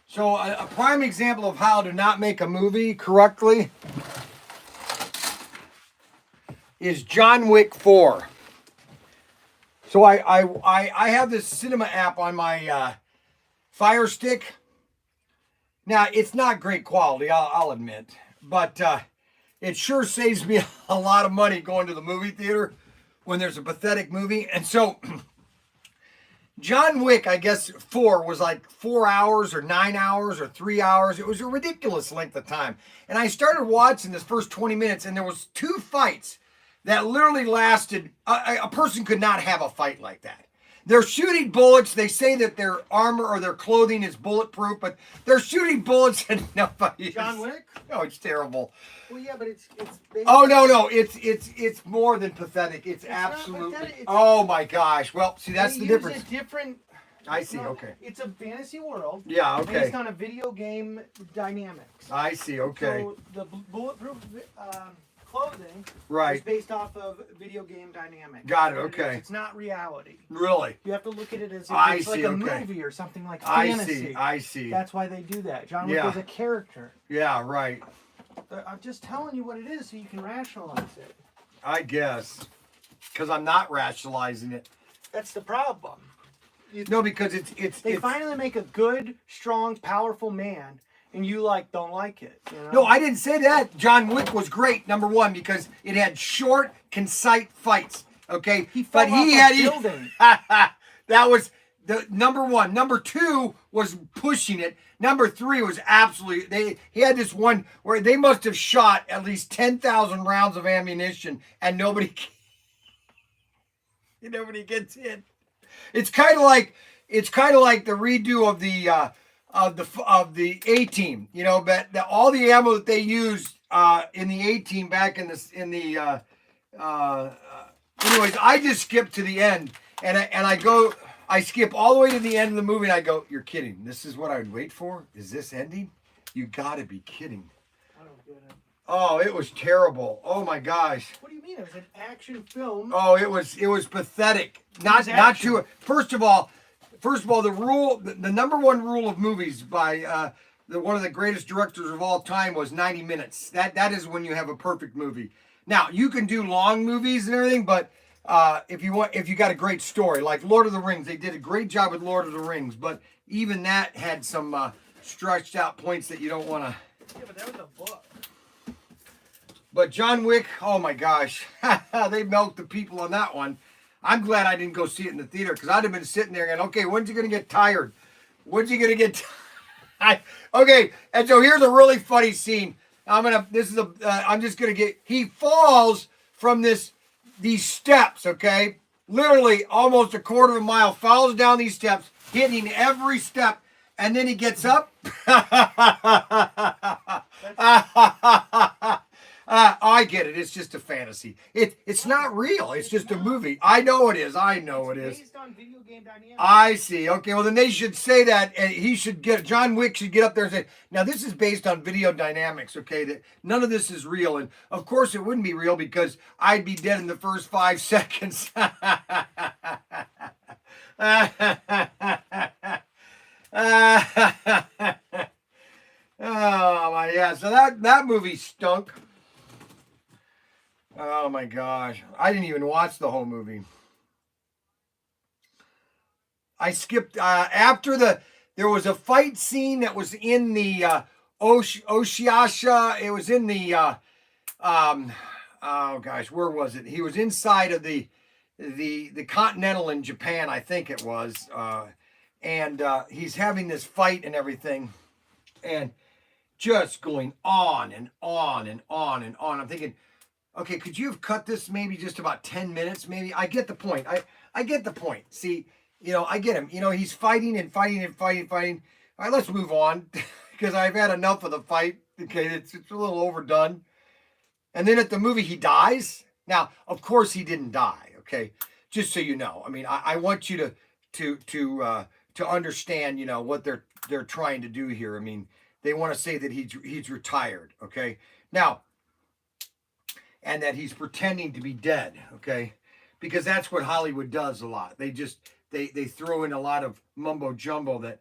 So a prime example of how to not make a movie correctly is John Wick 4. So I have this cinema app on my Fire Stick. Now, it's not great quality, I'll admit, but it sure saves me a lot of money going to the movie theater when there's a pathetic movie. And so John Wick, I guess 4 was like 4 hours or 9 hours or 3 hours. It was a ridiculous length of time. And I started watching this first 20 minutes and there was 2 fights that literally lasted. A person could not have a fight like that. They're shooting bullets. They say that their armor or their clothing is bulletproof, but they're shooting bullets and nobody. John Wick? Oh, it's terrible. Well, yeah, but it's Oh no, it's more than pathetic. It's absolutely. Pathetic. Oh my gosh. Well, see, that's the difference. A different. I see. Okay. It's a fantasy world. Yeah. Okay. Based on a video game dynamics. I see. Okay. So the bulletproof clothing right. is based off of video game dynamics. Got it. Okay. It's not reality. Really? You have to look at it as if it's like a movie or something like fantasy. I see. That's why they do that. John Wick is a character. Yeah. Right. I'm just telling you what it is so you can rationalize it. I guess. Because I'm not rationalizing it. That's the problem. No, because They finally make a good, strong, powerful man, and you don't like it. You know? No, I didn't say that. John Wick was great, number one, because it had short, concise fights. Okay, but he that was the number one. Number two was pushing it. Number three was absolutely. He had this one where they must have shot at least 10,000 rounds of ammunition, and nobody gets hit. It's kind of like the redo of the A-Team, you know, but all the ammo that they used in the A-Team back anyways, I just skip to the end and I skip all the way to the end of the movie and I go, you're kidding. This is what I would wait for? Is this ending? You gotta be kidding. I don't get it. Oh, it was terrible. Oh my gosh. What do you mean? mean? It was an action film. Oh, it was pathetic. Not too. First of all, the number one rule of movies by one of the greatest directors of all time was 90 minutes. That is when you have a perfect movie. Now you can do long movies and everything, but if you got a great story, like Lord of the Rings, they did a great job with Lord of the Rings, but even that had some stretched out points that you don't want to. Yeah, but that was a book. But John Wick, oh my gosh, they milked the people on that one. I'm glad I didn't go see it in the theater because I'd have been sitting there and okay, when's he gonna get tired? When's he gonna get tired? Okay, and so here's a really funny scene. He falls from these steps, okay? Literally almost a quarter of a mile, falls down these steps, hitting every step, and then he gets up. I get it. It's just a fantasy. It's not real. It's just a movie. I know it is. It's based on video game dynamics. I see. Okay, well then they should say that, and John Wick should get up there and say, now this is based on video dynamics, okay, that none of this is real. And of course it wouldn't be real because I'd be dead in the first 5 seconds. Oh my, yeah, so that movie stunk. Oh my gosh. I didn't even watch the whole movie. I skipped after there was a fight scene that was in the Oshiasha. It was in the oh gosh, where was it? He was inside of the Continental in Japan, I think it was. And he's having this fight and everything. And just going on and on and on and on. I'm thinking, okay, could you have cut this maybe just about 10 minutes? Maybe. I get the point. I get the point. See, I get him. He's fighting and fighting and fighting. All right, let's move on because I've had enough of the fight. Okay, it's a little overdone. And then at the movie, he dies. Now, of course, he didn't die. Okay, just so you know. I mean, I want you to understand, what they're trying to do here. I mean, they want to say that he's retired. Okay, now. And that he's pretending to be dead, okay? Because that's what Hollywood does a lot. They throw in a lot of mumbo jumbo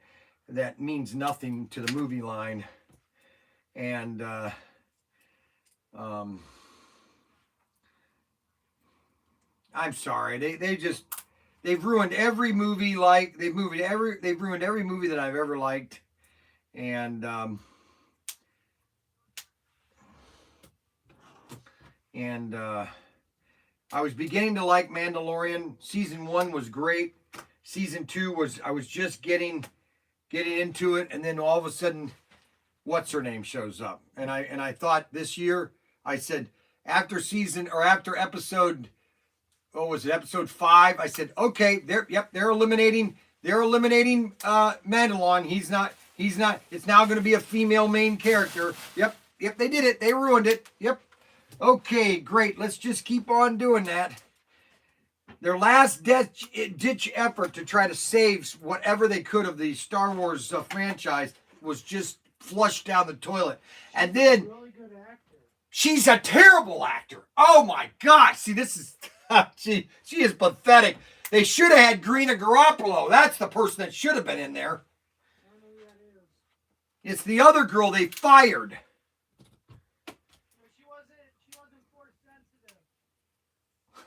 that means nothing to the movie line. And I'm sorry. They've ruined every movie they've ruined every movie that I've ever liked. And I was beginning to like Mandalorian. Season 1 was great. Season 2 I was just getting into it, and then all of a sudden, what's her name shows up, and I thought this year, I said after episode, what was it, episode 5? I said, okay, they're eliminating Mandalorian. He's not. It's now going to be a female main character. Yep, they did it. They ruined it. Yep. Okay, great. Let's just keep on doing that. Their last ditch effort to try to save whatever they could of the Star Wars franchise was just flushed down the toilet. And then she's a terrible actor. Oh my gosh. See, this is she is pathetic. They should have had Greta Garoppolo. That's the person that should have been in there. I don't know who that is. It's the other girl they fired.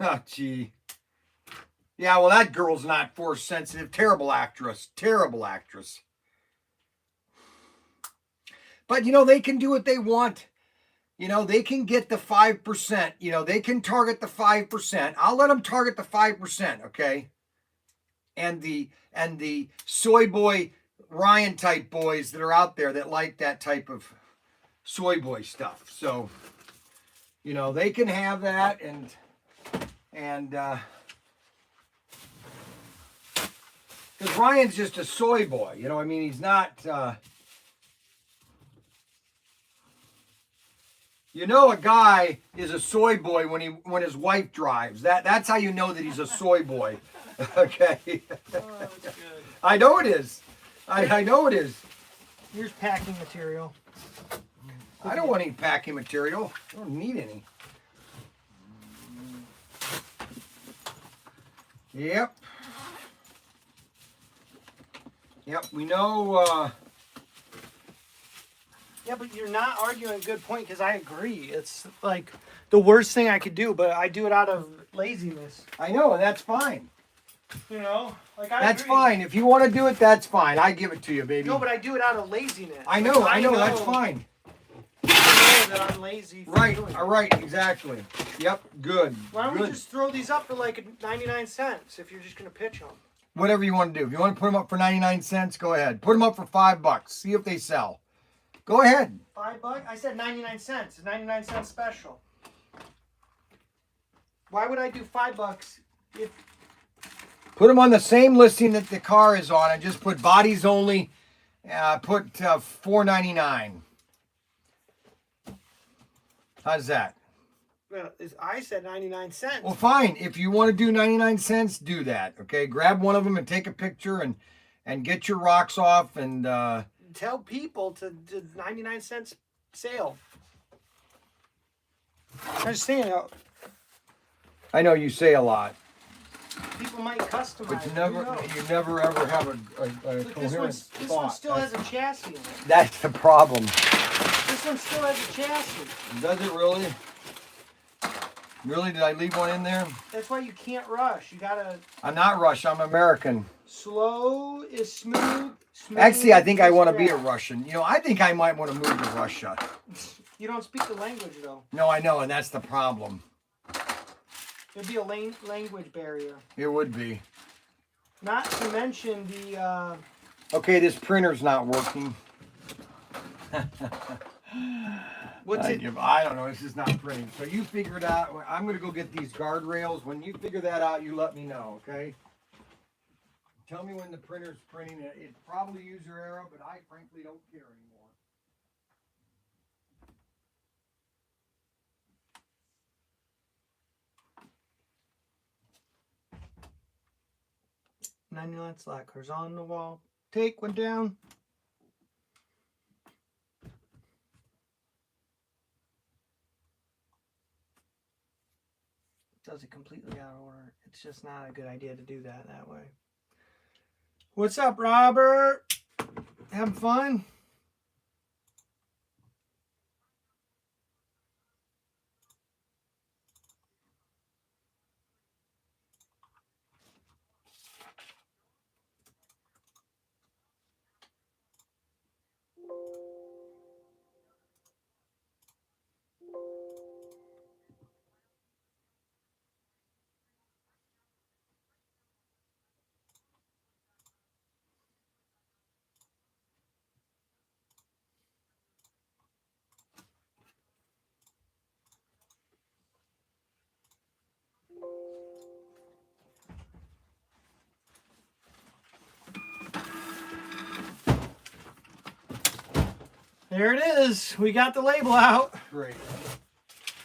Oh, gee. Yeah, well, that girl's not force sensitive. Terrible actress. But, they can do what they want. They can get the 5%. They can target the 5%. I'll let them target the 5%, okay? And the soy boy Ryan type boys that are out there that like that type of soy boy stuff. So, they can have that and because Ryan's just a soy boy, he's not a guy is a soy boy when his wife drives. That's how you know that he's a soy boy. Okay. Oh, that's good. I know it is. I know it is. Here's packing material. I don't want any packing material. I don't need any. Yep. Yep, we know. Yeah, but you're not arguing a good point because I agree. It's like the worst thing I could do, but I do it out of laziness. I know, and that's fine. You know, like That's agree. fine. If you want to do it, that's fine. I give it to you, baby. No, but I do it out of laziness. I know, Like, I know, that's fine. I know that I'm lazy. Right, all right, exactly. Yep, good. Why don't good. we just throw these up for like 99 cents if you're just gonna pitch them? Whatever you want to do. If you want to put them up for 99 cents, go ahead. Put them up for $5. See if they sell. Go ahead. $5? I said 99 cents. A 99 cent special. Why would I do $5 if? Put them on the same listing that the car is on and just put bodies only. Put $4.99. How's that? Well, I said 99 cents. Well, fine. If you want to do 99 cents, do that. Okay, grab one of them and take a picture and get your rocks off and tell people to 99 cents sale. I'm just saying. I know you say a lot. People might customize. But you never ever have a Look, coherent this thought. one still has a chassis in it. That's the problem. This one still has a chassis. Does it really? Really? Did I leave one in there? That's why you can't rush. You gotta. I'm not Russian. I'm American. Slow is smooth. Actually, I think I want to be a fast. Russian. You know, I think I might want to move to Russia. You don't speak the language though. No, I know, and that's the problem. There'd be a language barrier. It would be. Not to mention the. Okay, this printer's not working. What's it? I don't know. It's just not printing. So you figure it out. I'm going to go get these guardrails. When you figure that out, you let me know, okay? Tell me when the printer's printing. It's probably user error, but I frankly don't care anymore. $99 slackers on the wall. Take one down. Does it completely out of order. It's just not a good idea to do that way. What's up, Robert? Having fun? There it is. We got the label out. Great.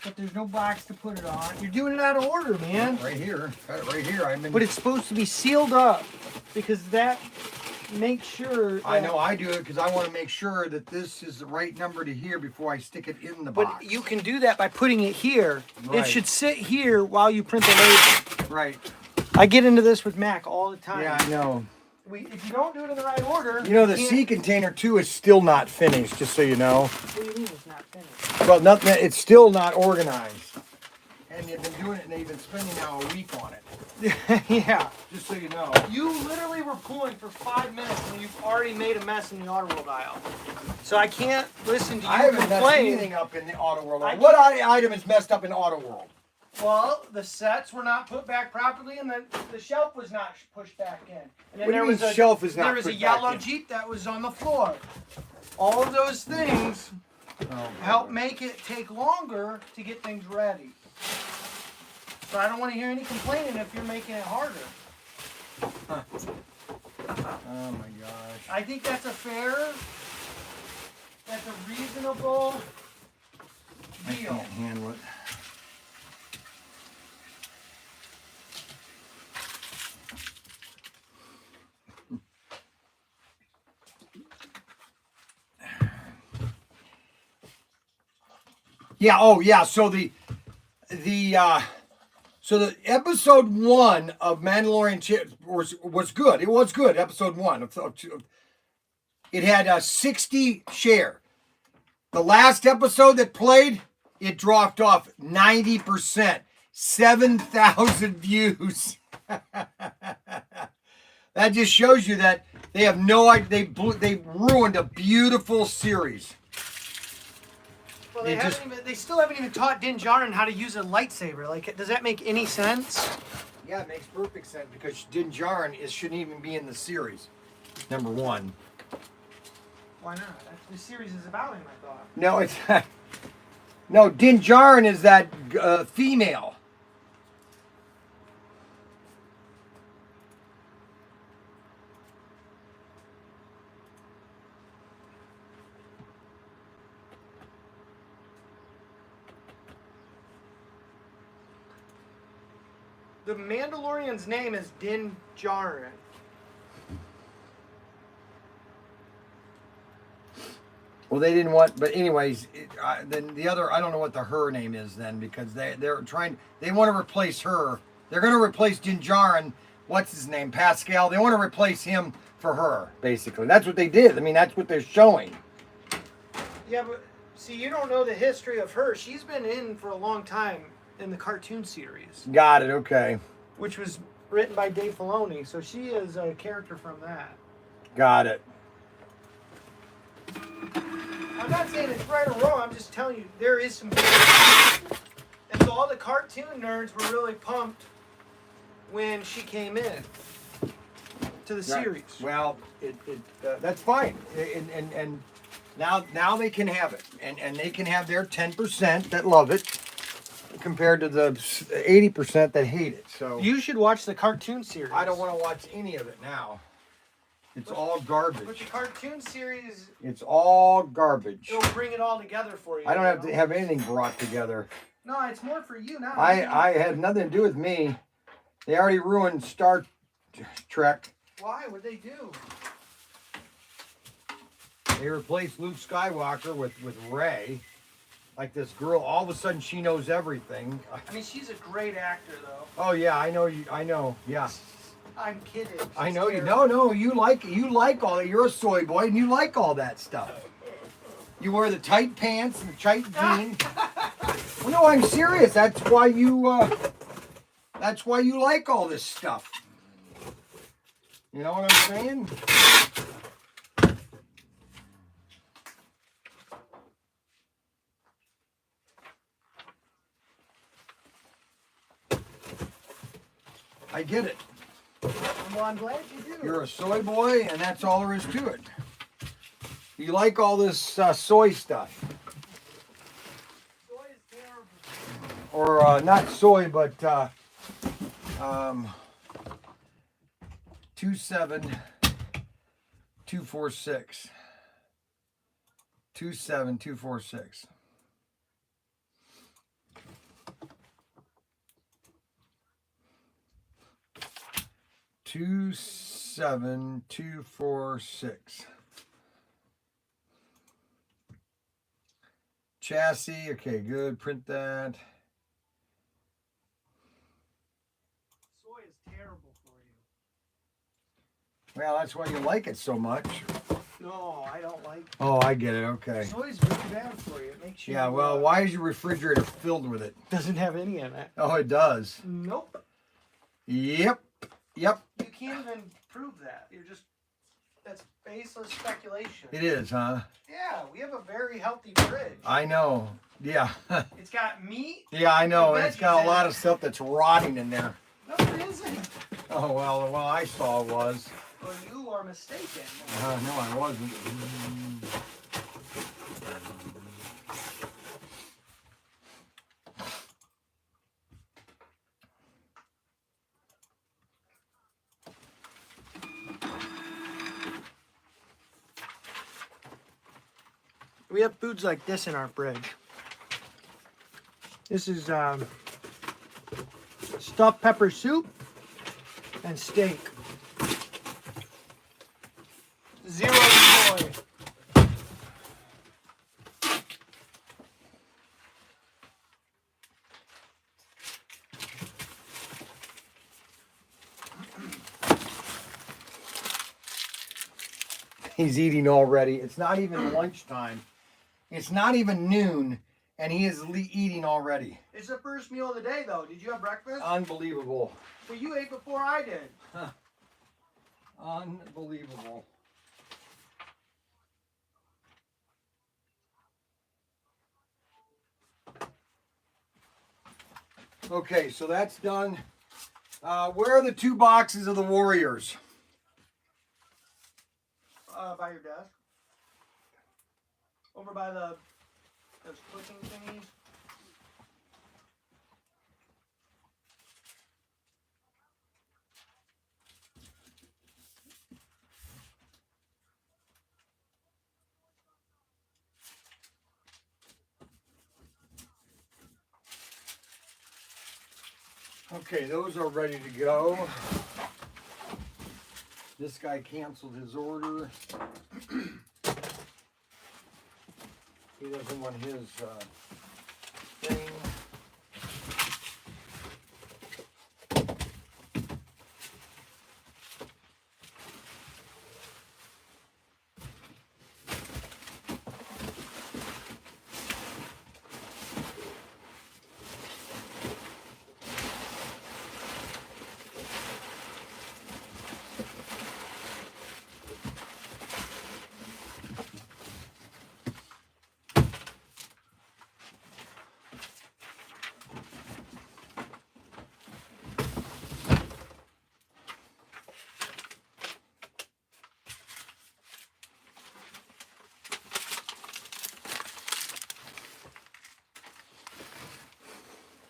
But there's no box to put it on. You're doing it out of order, man. Right here. Got it right here. But it's supposed to be sealed up because that makes sure. I know I do it because I want to make sure that this is the right number to here before I stick it in the box. But you can do that by putting it here. Right. It should sit here while you print the label. Right. I get into this with Mac all the time. Yeah, I know. If you don't do it in the right order, You know, the sea container too is still not finished, just so you know. What do you mean it's not finished? Well, nothing. It's still not organized. And they've been doing it, and they've been spending now a week on it. Yeah. Just so you know. You literally were pulling for 5 minutes and you've already made a mess in the auto world aisle. So I can't listen to you I haven't messed complain. anything up in the auto world. What item is messed up in auto world? Well, the sets were not put back properly, and the shelf was not pushed back in. And then What do you mean shelf is not There was a pushed back yellow in? Jeep that was on the floor. All of those things help make it take longer to get things ready. So I don't want to hear any complaining if you're making it harder. Oh my gosh. I think that's a reasonable I deal. can't handle it. Yeah. Oh, yeah. So So the episode 1 of Mandalorian was good. It was good. Episode 1. It had a 60 share. The last episode that played, it dropped off 90%. 7,000 views. That just shows you that they have no idea. They ruined a beautiful series. Well, they still haven't even taught Din Djarin how to use a lightsaber. Like, does that make any sense? Yeah, it makes perfect sense because Din Djarin shouldn't even be in the series. Number 1. Why not? The series is about him, I thought. No, it's no. Din Djarin is that female. The Mandalorian's name is Din Djarin. Well, they didn't want, but anyways, then the other, I don't know what her name is then, because they want to replace her. They're going to replace Din Djarin, what's his name, Pascal. They want to replace him for her, basically. That's what they did. I mean, that's what they're showing. Yeah, but see, you don't know the history of her. She's been in for a long time in the cartoon series. Got it, okay. Which was written by Dave Filoni, so she is a character from that. Got it. I'm not saying it's right or wrong, I'm just telling you there is some. And so all the cartoon nerds were really pumped when she came in to the series. Well, that's fine. And now they can have it. And they can have their 10% that love it compared to the 80% that hate it. So You should watch the cartoon series. I don't want to watch any of it now. It's all garbage. But the cartoon series, It's all garbage. it'll bring it all together for you. I don't have you to know? have anything brought together. No, it's more for you now. I had nothing to do with me. They already ruined Star Trek. Why? What'd they do? They replaced Luke Skywalker with Rey. Like this girl, all of a sudden she knows everything. I mean, she's a great actor, though. Oh yeah, I know you. I know. Yeah, I'm kidding. She's I know you. terrible. No, you like all that. You're a soy boy, and you like all that stuff. You wear the tight pants and the tight jeans. Well, no, I'm serious. That's why you like all this stuff. You know what I'm saying? I get it. Well, I'm glad you do. You're a soy boy, and that's all there is to it. You like all this soy stuff. Soy is terrible. Or not soy, but 27246. 27246. Two 7246. Chassis, okay, good. Print that. Soy is terrible for you. Well, that's why you like it so much. No, I don't like it. Oh, I get it. Okay. Soy is really bad for you. It makes you. Yeah, well, why is your refrigerator filled with it? Doesn't have any in it. Oh, it does. Nope. Yep. Yep. You can't even prove that. That's baseless speculation. It is, huh? Yeah, we have a very healthy fridge. I know. Yeah. It's got meat. Yeah, I know. and It's got a veggies lot in of stuff that's rotting in there. it. No, it isn't. Oh, well, I saw it was. Well, you are mistaken. No, I wasn't. We have foods like this in our fridge. This is stuffed pepper soup and steak. Zero soy. He's eating already. It's not even lunchtime. It's not even noon, and he is eating already. It's the first meal of the day, though. Did you have breakfast? Unbelievable. Well, you ate before I did. Huh. Unbelievable. Okay, so that's done. Where are the 2 boxes of the Warriors? By your desk. Over by those clicking thingies. Okay, those are ready to go. This guy canceled his order. He doesn't want his thing.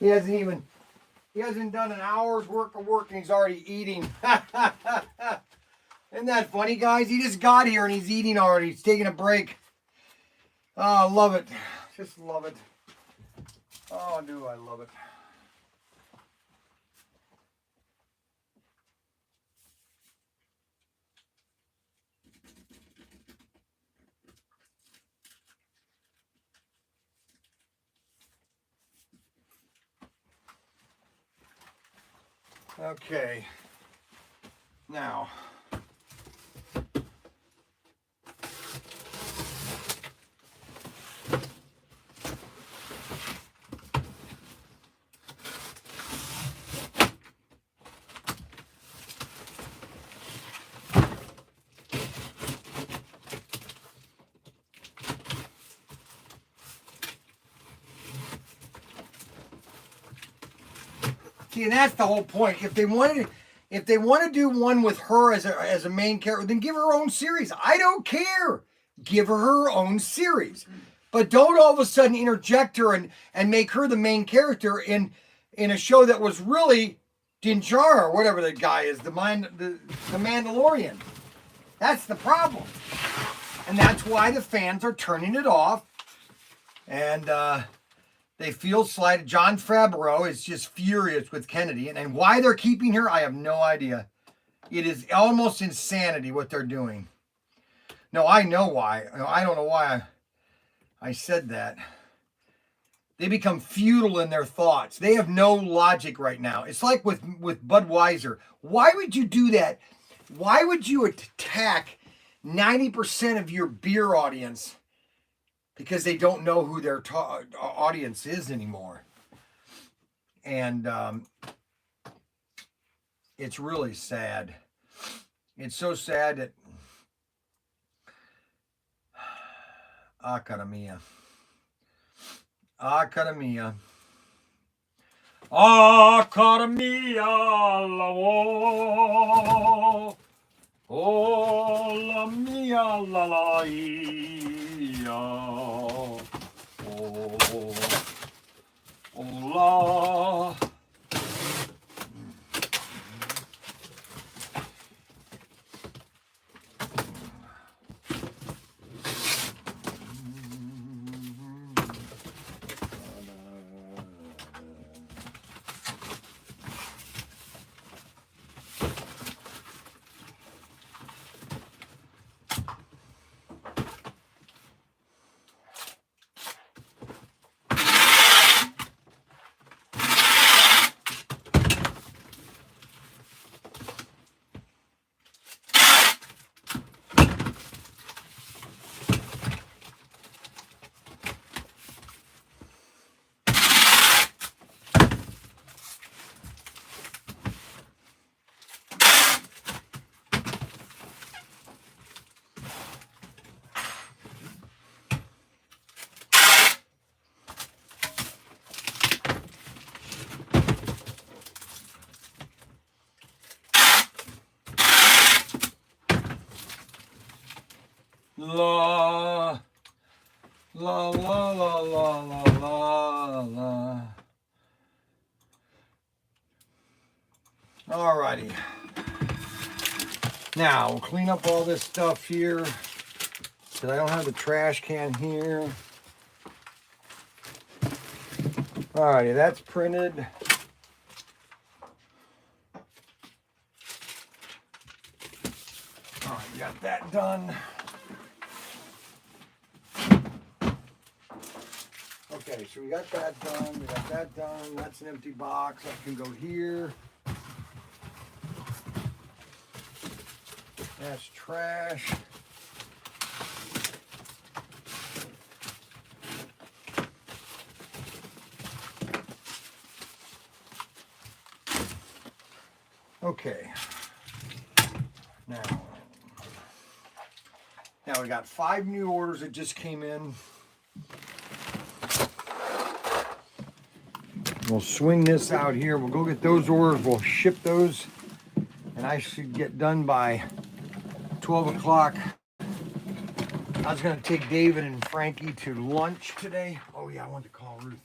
He hasn't done an hour's worth of work and he's already eating. Isn't that funny, guys? He just got here and he's eating already. He's taking a break. Oh, love it. Just love it. Oh, do I love it. Okay. Now. See, and that's the whole point. If they want to do one with her as a main character, then give her own series. I don't care. Give her own series. But don't all of a sudden interject her and make her the main character in a show that was really Din Djarin or whatever the guy is, the Mandalorian. That's the problem. And that's why the fans are turning it off. And they feel slighted. John Favreau is just furious with Kennedy. And why they're keeping her, I have no idea. It is almost insanity what they're doing. No, I know why. I don't know why I said that. They become futile in their thoughts. They have no logic right now. It's like with Budweiser. Why would you do that? Why would you attack 90% of your beer audience because they don't know who their audience is anymore? And it's really sad. It's so sad that cara mia. Cara mia. Cara mia, la oh, la mia, la la, oh, la. La la la la la la la la. Alrighty. Now we'll clean up all this stuff here. Because I don't have the trash can here. Alrighty, that's printed. Alright, got that done. Okay, so we got that done. We got that done. That's an empty box. That can go here. That's trash. Okay. Now we got 5 new orders that just came in. We'll swing this out here. We'll go get those orders. We'll ship those. And I should get done by 12 o'clock. I was going to take David and Frankie to lunch today. Oh, yeah, I wanted to call Ruth.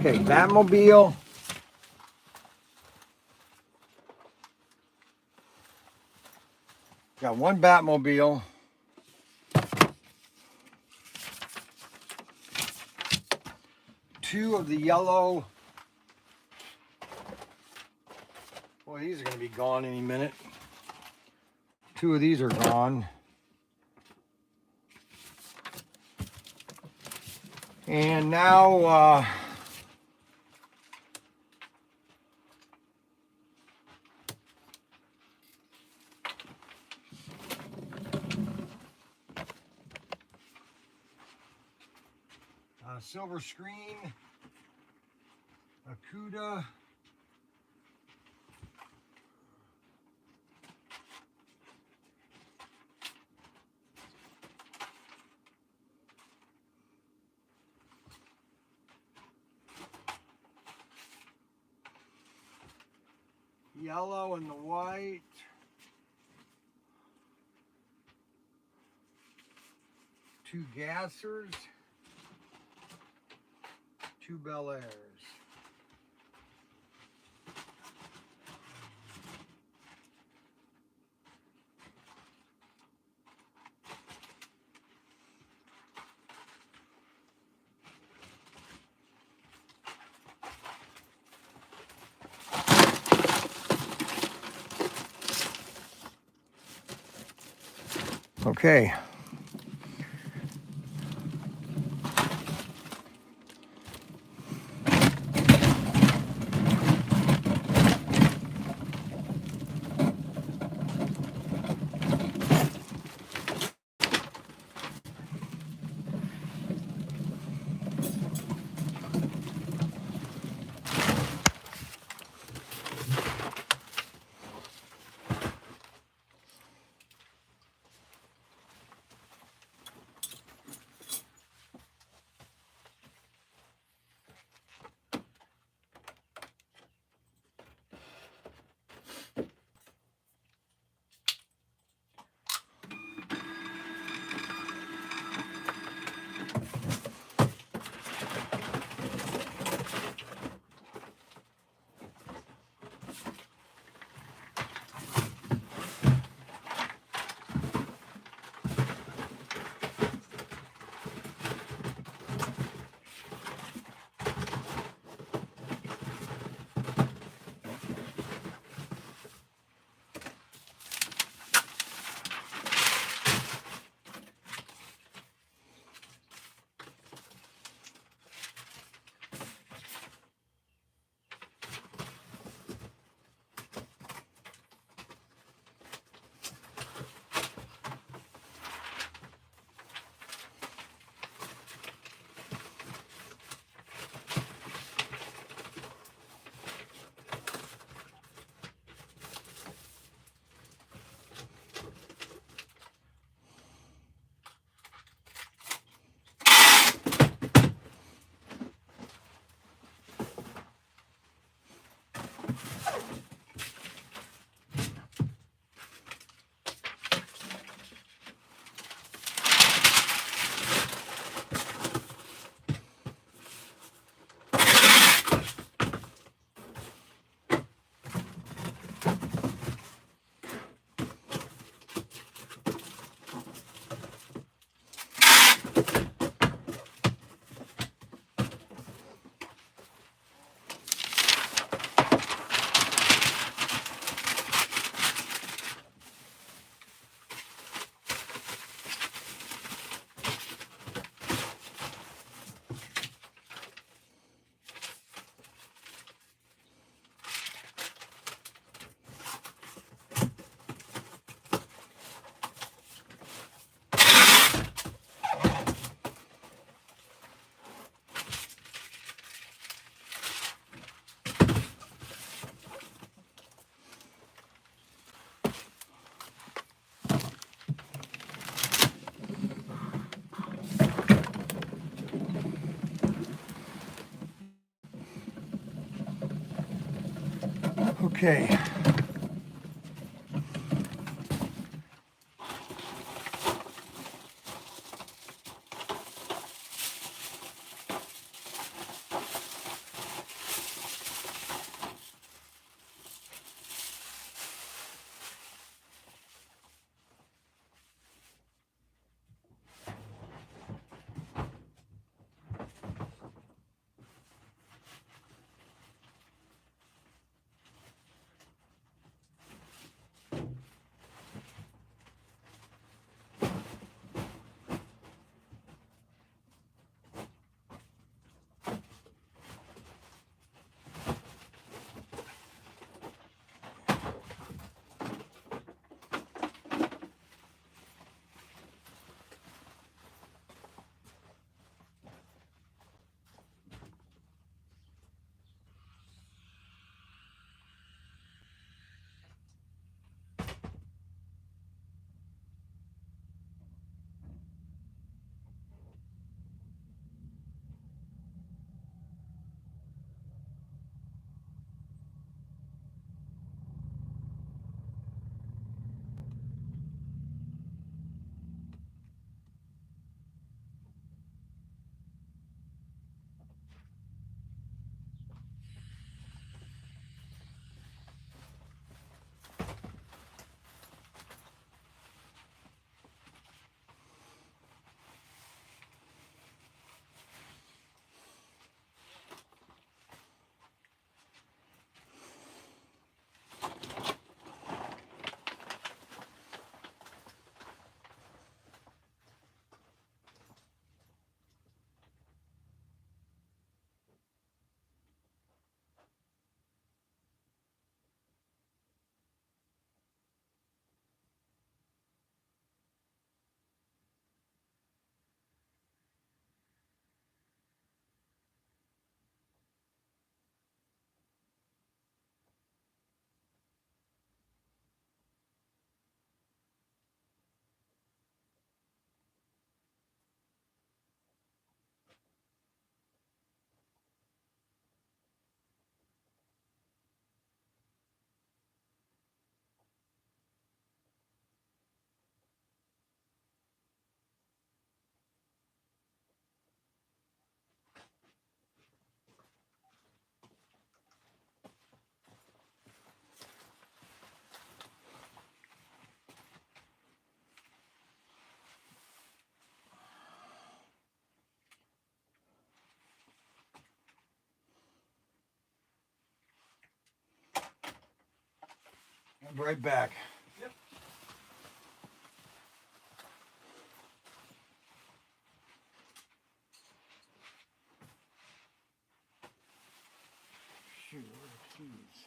Okay, Batmobile. Got 1 Batmobile. 2 of the yellow. Boy, these are going to be gone any minute. 2 of these are gone. And now, silver screen, a CUDA, yellow and the white. Two gassers. Two Bel Airs. Okay. Okay. I'll be right back. Yep. Shoot, where are the keys?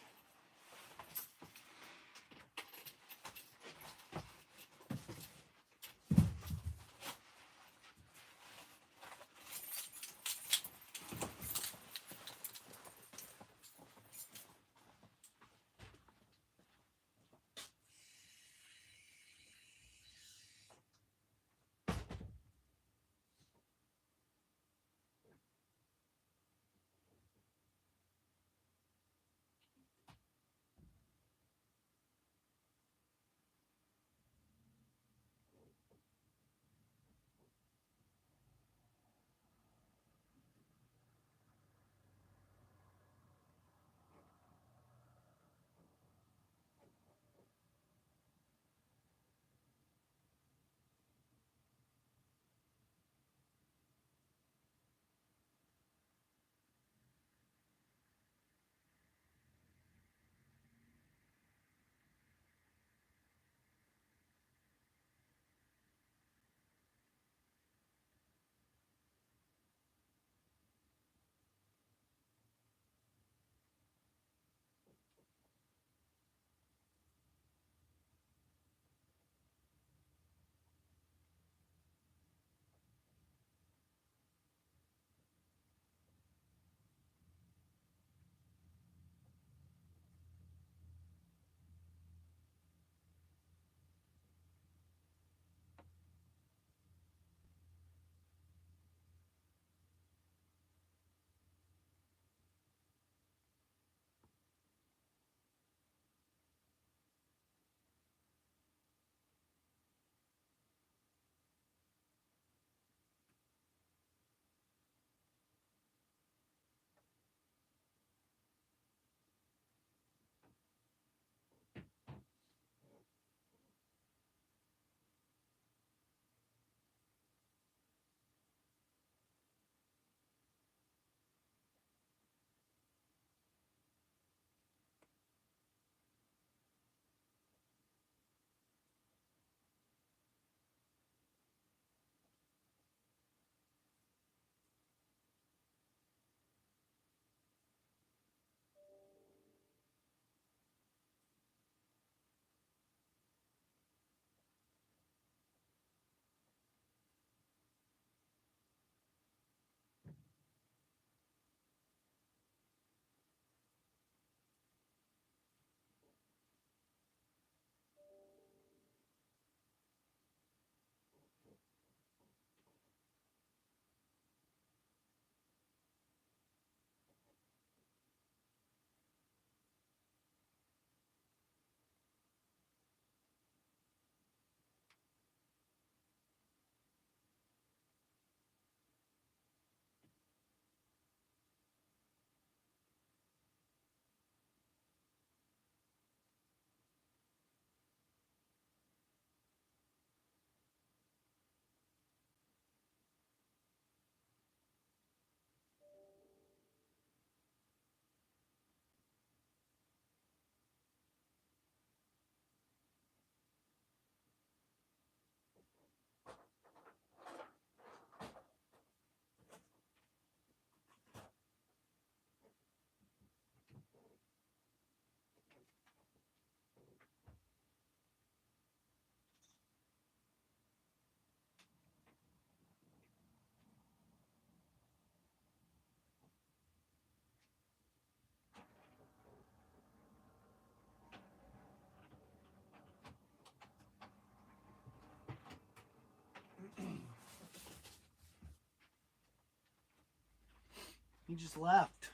He just left.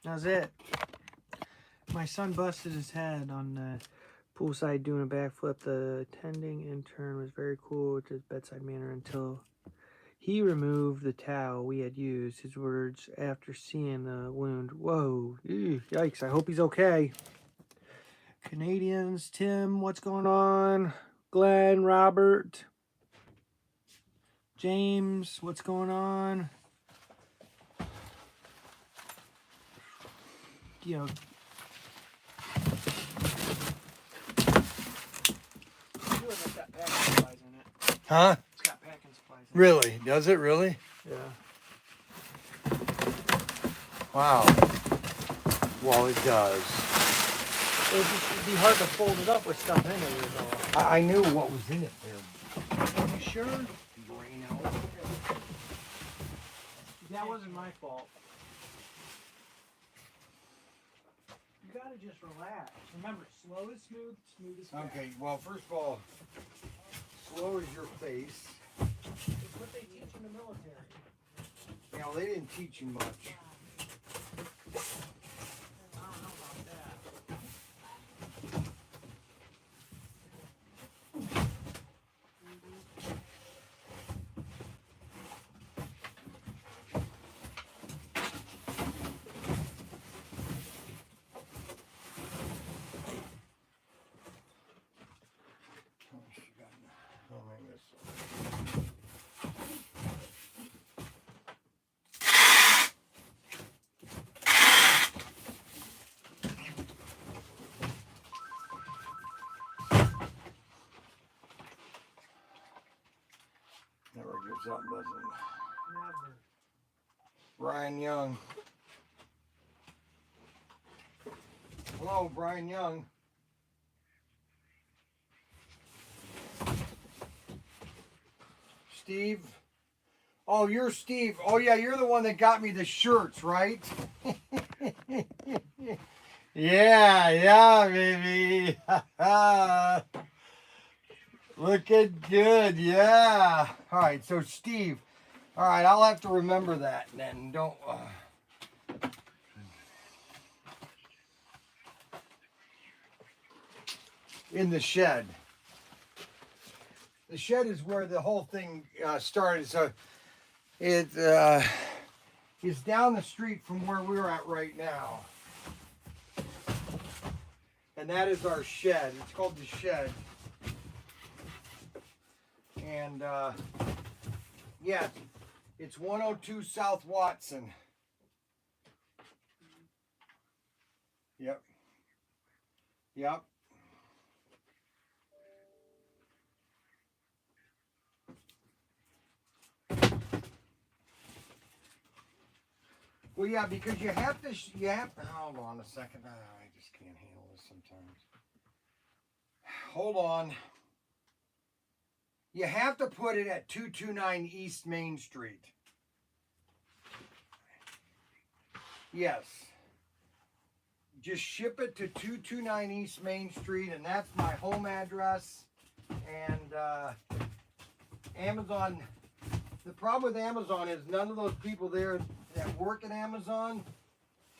That was it. My son busted his head on the poolside doing a backflip. The attending intern was very cool with his bedside manner until he removed the towel we had used. His words after seeing the wound. Whoa, ew, yikes, I hope he's okay. Canadians, Tim, what's going on? Glenn, Robert, James, what's going on? You know, feel like it's got packing supplies in it. Huh? It's got packing supplies in it. Really? Does it really? Yeah. Wow. Well, it does. It'd be hard to fold it up with stuff in it, though. I knew what was in it there. Are you sure? That wasn't my fault. You gotta just relax. Remember, slow is smooth, smooth is fast. Okay, well, first of all, slow is your face. It's what they teach in the military. You know, they didn't teach you much. I don't know about that. Never gives up, does it? Never. Brian Young. Hello, Brian Young. Steve. Oh, you're Steve. Oh, yeah, you're the one that got me the shirts, right? Yeah, baby. Looking good, yeah. All right, so Steve. All right, I'll have to remember that then. Don't. In the shed. The shed is where the whole thing started. So it is down the street from where we're at right now. And that is our shed. It's called the shed. And yeah, it's 102 South Watson. Yep. Yep. Well, yeah, because you have to, hold on a second. I just can't handle this sometimes. Hold on. You have to put it at 229 East Main Street. Yes. Just ship it to 229 East Main Street, and that's my home address. And Amazon, the problem with Amazon is none of those people there that work at Amazon,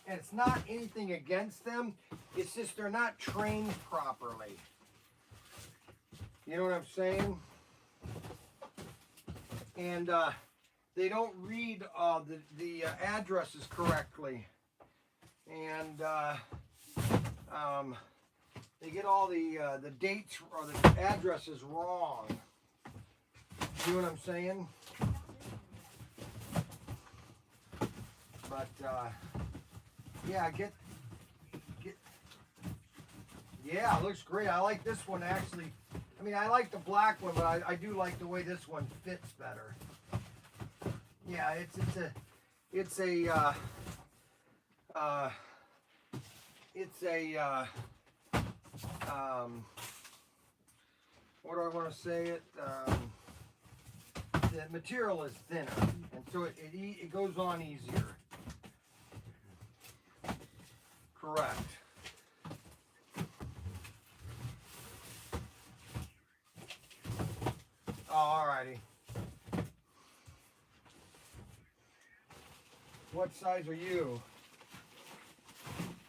and it's not anything against them, it's just they're not trained properly. You know what I'm saying? And they don't read the addresses correctly, and they get all the dates or the addresses wrong. You know what I'm saying? But yeah, yeah, it looks great. I like this one actually. I mean, I like the black one, but I do like the way this one fits better. Yeah, it's a what do I want to say it? The material is thinner, and so it goes on easier. Correct. Alrighty. What size are you?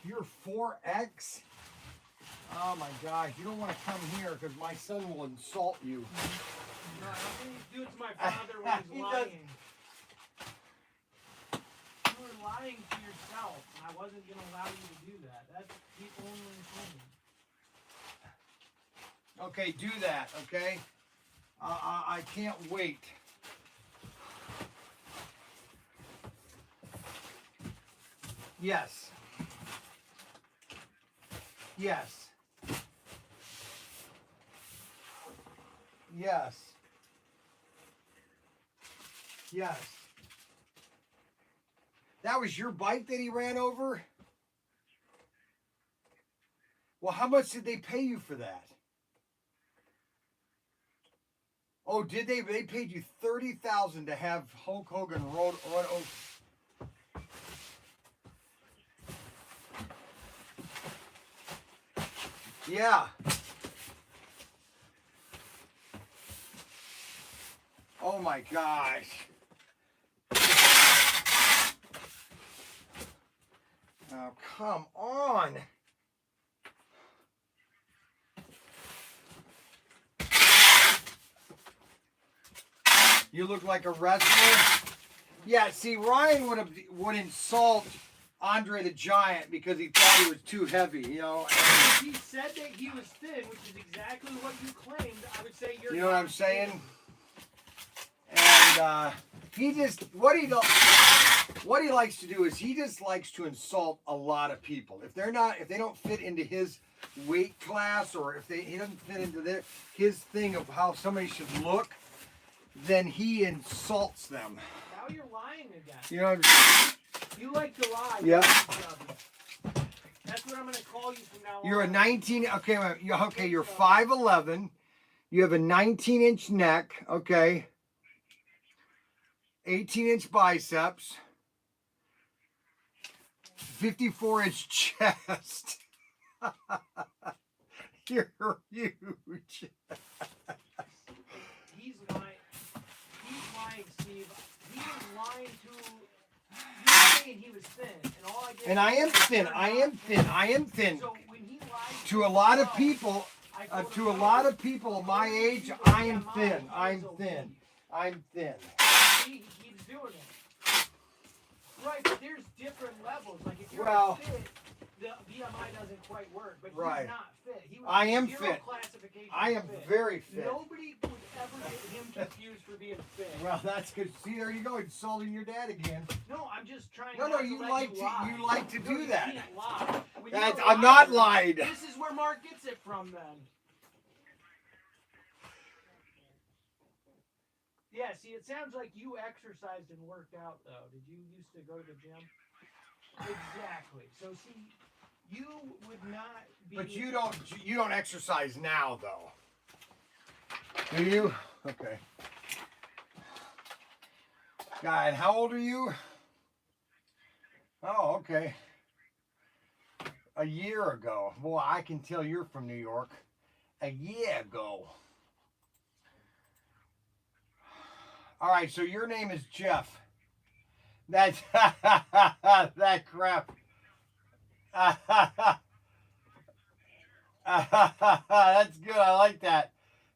You're 4X? Oh my gosh, you don't want to come here because my son will insult you. No, I don't think you do it to my father when he's lying. You were lying to yourself, and I wasn't going to allow you to do that. That's the only thing. Okay, do that, okay? I can't wait. Yes. Yes. Yes. Yes. That was your bike that he ran over? Well, how much did they pay you for that? Oh, did they? They paid you $30,000 to have Hulk Hogan run over. Yeah. Oh my gosh. Oh, come on. You look like a wrestler. Yeah, see, Ryan would insult Andre the Giant because he thought he was too heavy, you know. If he said that he was thin, which is exactly what you claimed, I would say you're. You know what I'm saying? And he just what he likes to do is he just likes to insult a lot of people. If they don't fit into his weight class, or if he doesn't fit into his thing of how somebody should look, then he insults them. Now you're lying again. You know. You like to lie. Yeah. That's what I'm going to call you from now on. You're a 19. Okay, okay. You're 5'11". You have a 19-inch neck. Okay. 18-inch biceps. 54-inch chest. You're huge. He's lying. He's lying, Steve. He was lying to. You're saying he was thin, and all I did. And I am thin. I am thin. I am thin. So when he lied to a lot of people, my age, I am thin. I'm thin. I'm thin. He keeps doing it. Right, but there's different levels. Like if you're fit, the BMI doesn't quite work. But right. He's not fit. He was I am fit. I am fit. very fit. Nobody would ever get him confused for being fit. Well, that's good. See, there you go, insulting your dad again. No, I'm just trying. No, you like to do that. You can't lie. I'm not lying. This is where Mark gets it from, then. Yeah, see, it sounds like you exercised and worked out, though. Did you used to go to the gym? Exactly. So, see, you would not be... But you don't exercise now, though. Do you? Okay. God, how old are you? Oh, okay. A year ago. Boy, I can tell you're from New York. A year ago. All right, so your name is Jeff. That's that crap. That's good. I like that.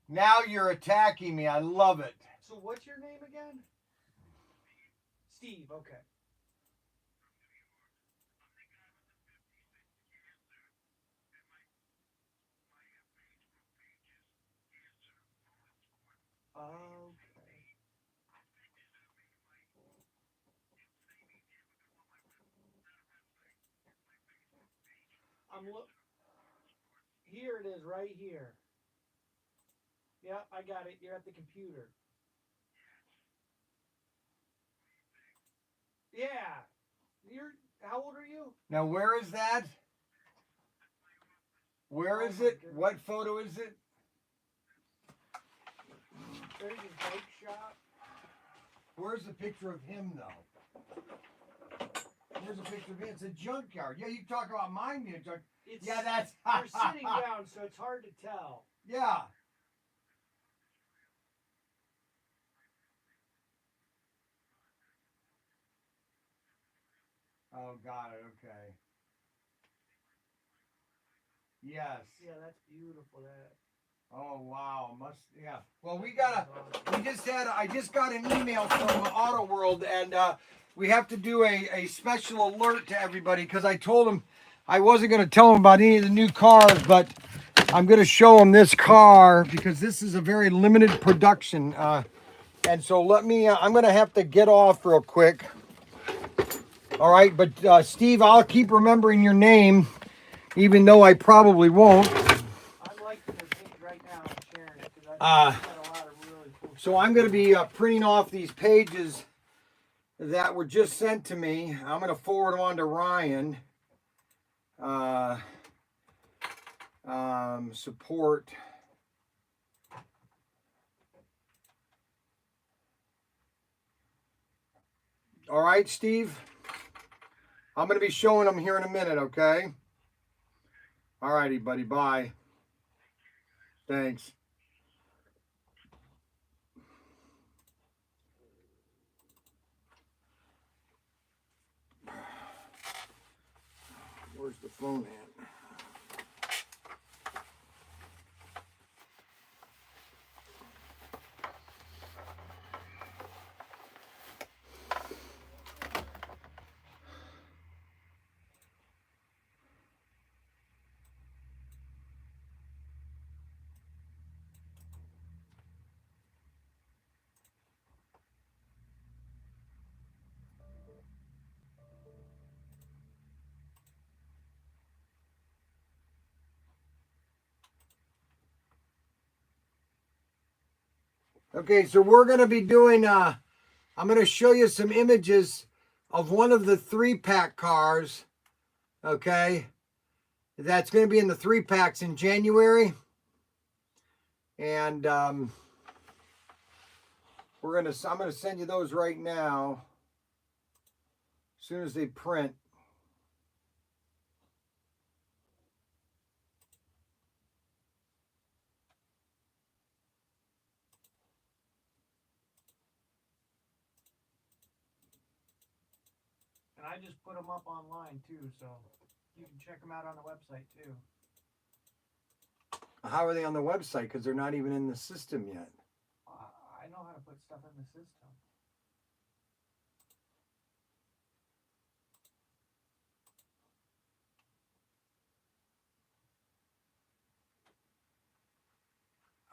Now you're attacking me. I love it. So what's your name again? Steve. Okay. Here it is, right here. Yep, I got it. You're at the computer. Yeah. How old are you? Now, where is that? Where is it? Goodness. What photo is it? There's his bike shop. Where's the picture of him, though? Where's the picture of him? It's a junkyard. Yeah, you talk about mine being a junkyard. Yeah, that's... You're sitting down, so it's hard to tell. Yeah. Oh, got it. Okay. Yes. Yeah, that's beautiful. That. Oh wow, yeah. Well, I just got an email from Auto World, and we have to do a special alert to everybody because I told them I wasn't going to tell them about any of the new cars, but I'm going to show them this car because this is a very limited production. And so I'm going to have to get off real quick. All right, but Steve, I'll keep remembering your name, even though I probably won't. I'd like to take right now and share it because I've got a lot So I'm going to be printing off these pages that were just sent to me. I'm going to forward them on to Ryan. Support. All right, Steve. I'm going to be showing them here in a minute, okay? All righty, buddy. Bye. Thanks. Where's the phone at? Okay, so we're going to be doing, I'm going to show you some images of one of the 3-pack cars, okay? That's going to be in the 3-packs in January. And I'm going to send you those right now as soon as they print. And I just put them up online too, so you can check them out on the website too. How are they on the website? Because they're not even in the system yet. I know how to put stuff in the system.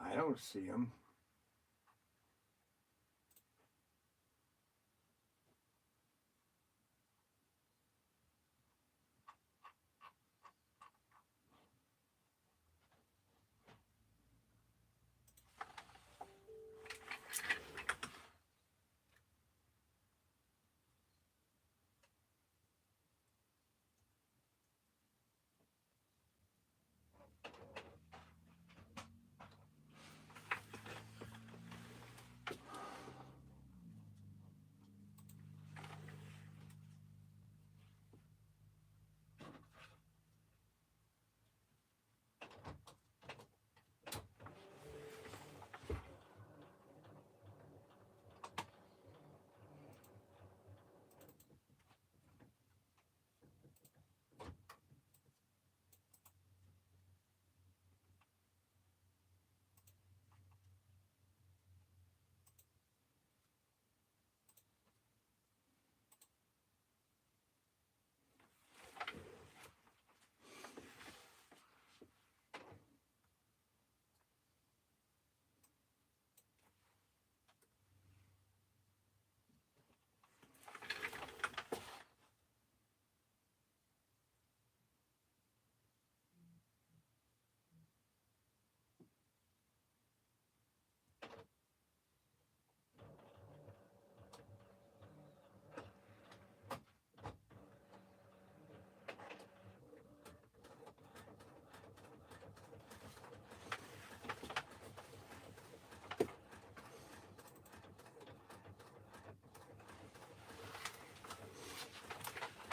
I don't see them.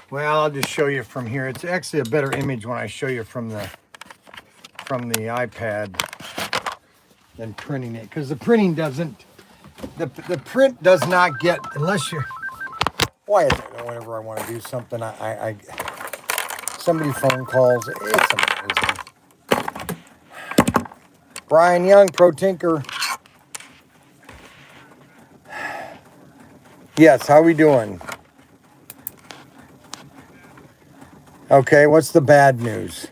Well, I'll just show you from here. It's actually a better image when I show you from the iPad than printing it, because the printing doesn't, the print does not get, unless you're, why is it whenever I want to do something, somebody phone calls, it's amazing. Brian Young, Pro Tinker. Yes, how we doing? Okay, what's the bad news?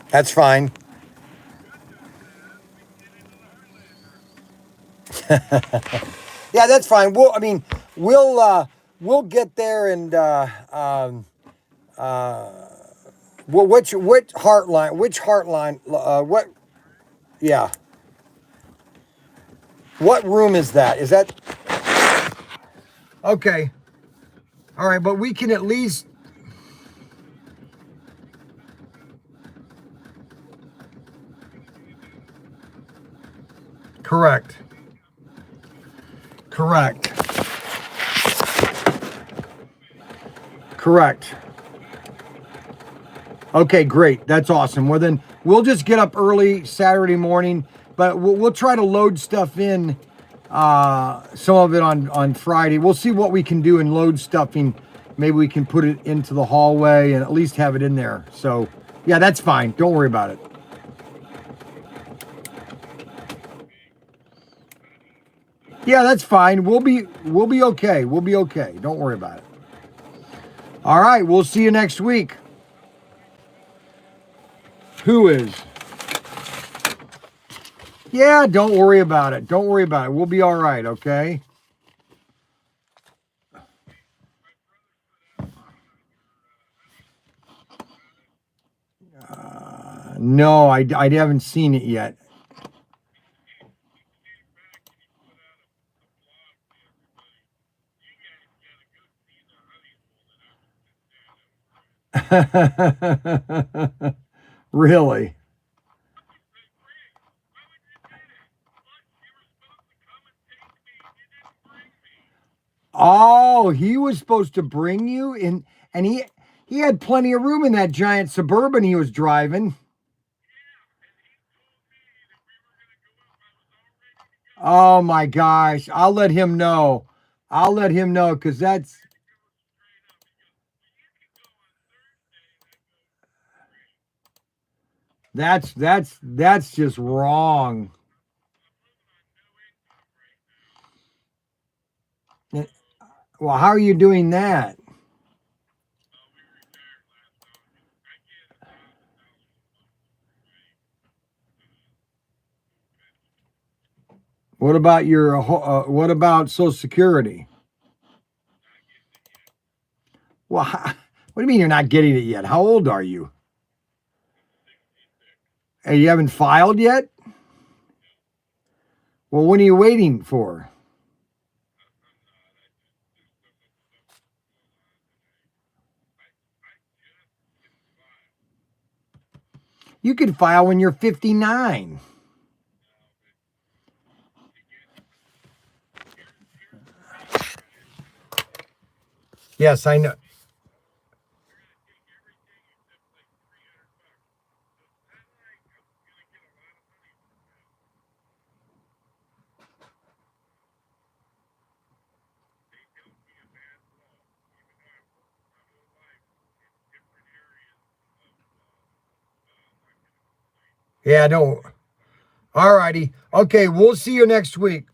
That's fine. Yeah, that's fine. We'll get there, and Well, which heart line? Which heart line? What? Yeah. What room is that? Is that okay? All right, but we can at least. Correct. Correct. Correct. Okay, great. That's awesome. Well, then we'll just get up early Saturday morning, but we'll try to load stuff in, some of it on Friday. We'll see what we can do in load stuffing. Maybe we can put it into the hallway and at least have it in there. So, yeah, that's fine. Don't worry about it. Yeah, that's fine. We'll be okay. We'll be okay. Don't worry about it. All right, we'll see you next week. Who is? Yeah, don't worry about it. Don't worry about it. We'll be all right, okay? No, I haven't seen it yet. Really? Oh, he was supposed to bring you in, and he had plenty of room in that giant Suburban he was driving. Oh my gosh, I'll let him know. I'll let him know because that's just wrong. Well, how are you doing that? What about what about Social Security? Well, what do you mean you're not getting it yet? How old are you? Hey, you haven't filed yet? Well, when are you waiting for? You can file when you're 59. Yes, I know. Yeah, don't. All righty. Okay, we'll see you next week.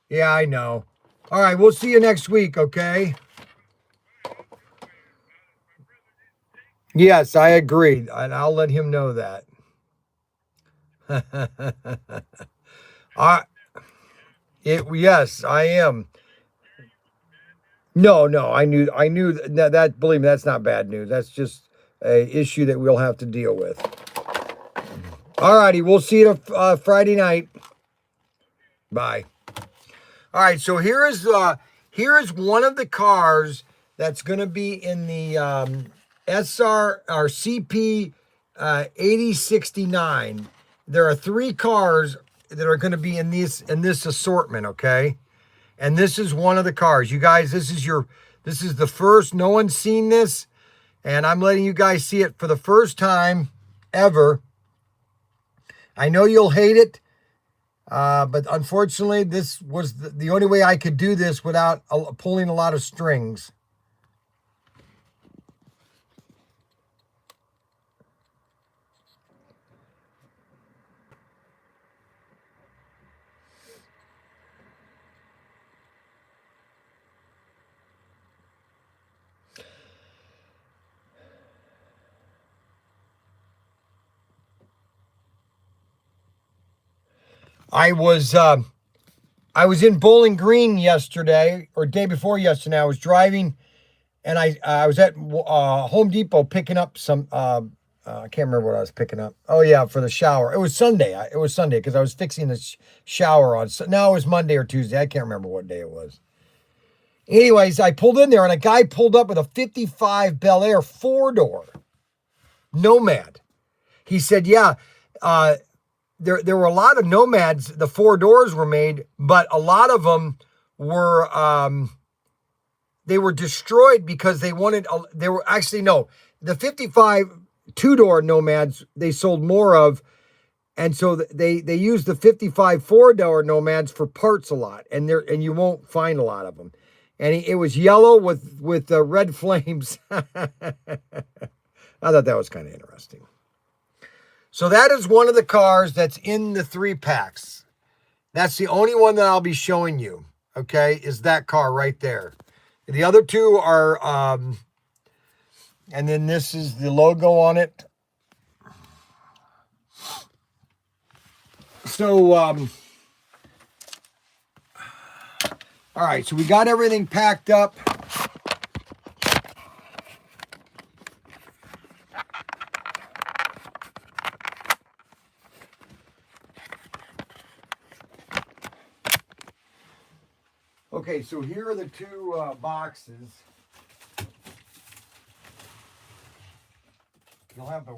Yeah, I know. All right, we'll see you next week, okay? Yes, I agree. And I'll let him know that. I yes, I am. No, no, I knew that believe me, that's not bad news. That's just a issue that we'll have to deal with. All righty, we'll see you Friday night. Bye. All right, so here is one of the cars that's going to be in the SR or CP 8069. There are three cars that are going to be in this assortment, okay? And this is one of the cars. You guys, this is the first. No one's seen this, and I'm letting you guys see it for the first time ever. I know you'll hate it. But unfortunately, this was the only way I could do this without pulling a lot of strings. I was I was in Bowling Green yesterday or day before yesterday. I was driving and I was at Home Depot picking up some. I can't remember what I was picking up. Oh yeah, for the shower. It was Sunday. It was Sunday because I was fixing the shower on. No, it was Monday or Tuesday. I can't remember what day it was. Anyways, I pulled in there and a guy pulled up with a 55 Bel Air 4-door Nomad. He said, "Yeah, there were a lot of Nomads. The 4 doors were made, but a lot of them were." They were destroyed because they wanted, they were actually, no, the 55 2-door Nomads, they sold more of. And so they used the 55 4-door Nomads for parts a lot. And you won't find a lot of them. And it was yellow with red flames. I thought that was kind of interesting. So that is one of the cars that's in the 3 packs. That's the only one that I'll be showing you. Okay, is that car right there. The other 2 are, and then this is the logo on it. So, all right, so we got everything packed up. Okay, so here are the 2 boxes. You'll have to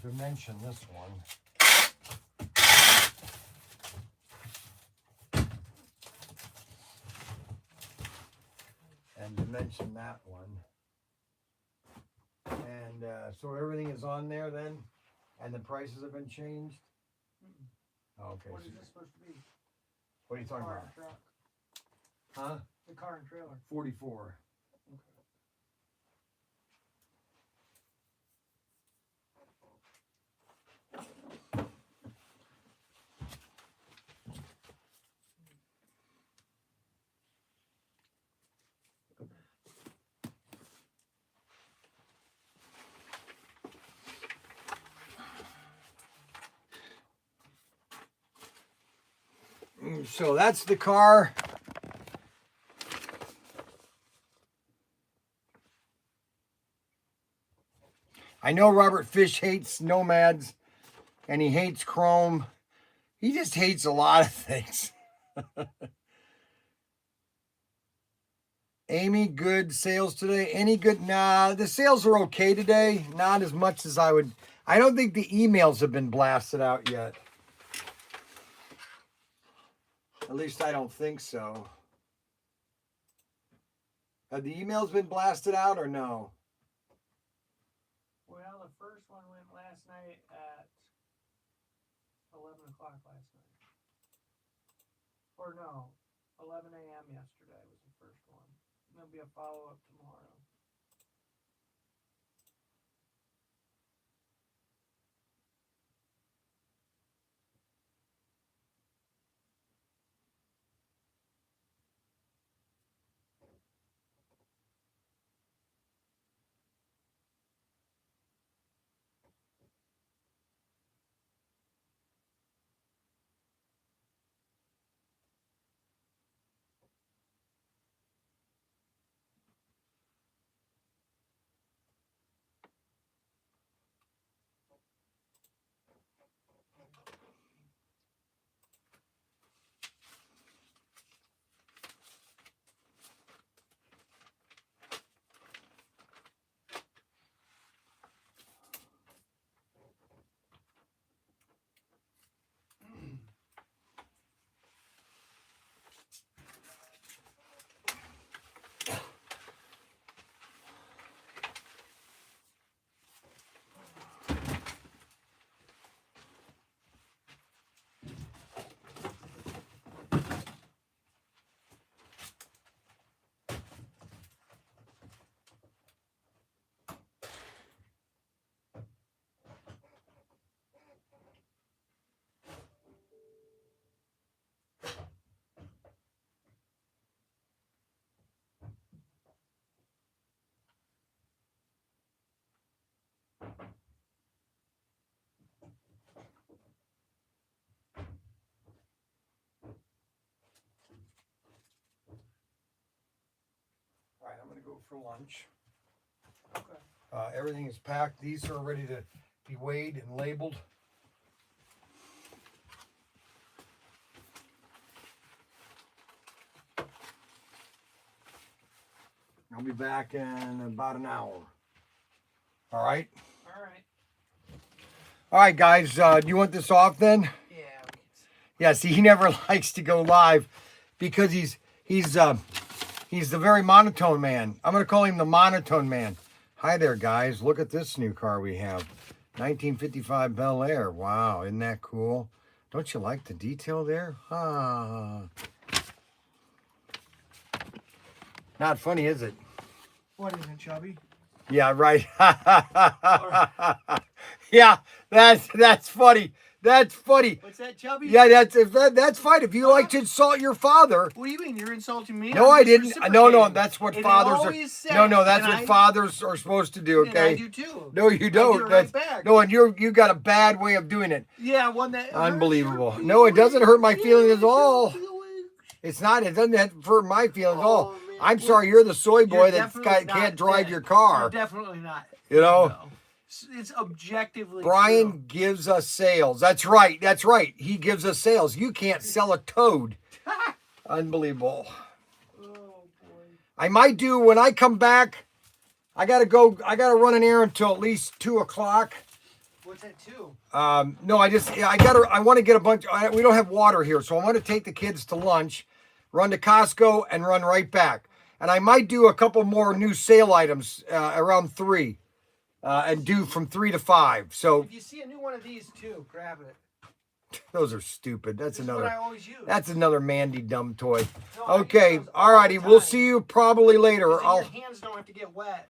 dimension this one. And dimension that one. And so everything is on there then? And the prices have been changed? Okay. What is this supposed to be? What are you talking about? Truck. Huh? The car and trailer. 44. So that's the car. I know Robert Fish hates Nomads and he hates chrome. He just hates a lot of things. Amy, good sales today? Any good? Nah, the sales are okay today. Not as much as I would. I don't think the emails have been blasted out yet. At least I don't think so. Have the emails been blasted out or no? Well, the first one went last night at 11 o'clock last night. Or no, 11 a.m. yesterday was the first one. And there'll be a follow-up tomorrow. for lunch. Okay. Everything is packed. These are ready to be weighed and labeled. I'll be back in about an hour. All right? All right. All right, guys. Do you want this off then? Yeah. Yeah, see, he never likes to go live because he's the very monotone man. I'm going to call him the monotone man. Hi there, guys. Look at this new car we have. 1955 Bel Air. Wow, isn't that cool? Don't you like the detail there? Ah. Not funny, is it? What is it, Chubby? Yeah, right. Yeah, that's funny. That's funny. What's that, Chubby? Yeah, that's fine. If you like to insult your father. What do you mean? You're insulting me? No, I didn't. No, that's what And fathers they are. always say, No, that's and what I- fathers are supposed to do. And Okay. I do too. No, you don't. I do it That's right back. no, and you got a bad way of doing it. Yeah, one that hurts Unbelievable. your No, it doesn't hurt my feelings at feelings. all. Feelings. It's not. It doesn't hurt my feelings at all. Oh, man. I'm sorry. You're the soy boy You're that definitely not can't drive dead. your car. You're definitely not. You know. No. It's objectively Brian true. gives us sales. That's right. That's right. He gives us sales. You can't sell a toad. Unbelievable. Oh boy. I might do when I come back. I gotta go. I gotta run an errand till at least 2 o'clock. What's that too? No, I want to get a bunch. We don't have water here, so I want to take the kids to lunch, run to Costco, and run right back. And I might do a couple more new sale items around 3, and do from 3 to 5. So If you see a new one of these too, grab it. those are stupid. That's This is what I another. always use. That's another Mandy dumb toy. No, I use Okay, those all alrighty. the We'll time. see you probably later. Because then I'll. your hands don't have to get wet.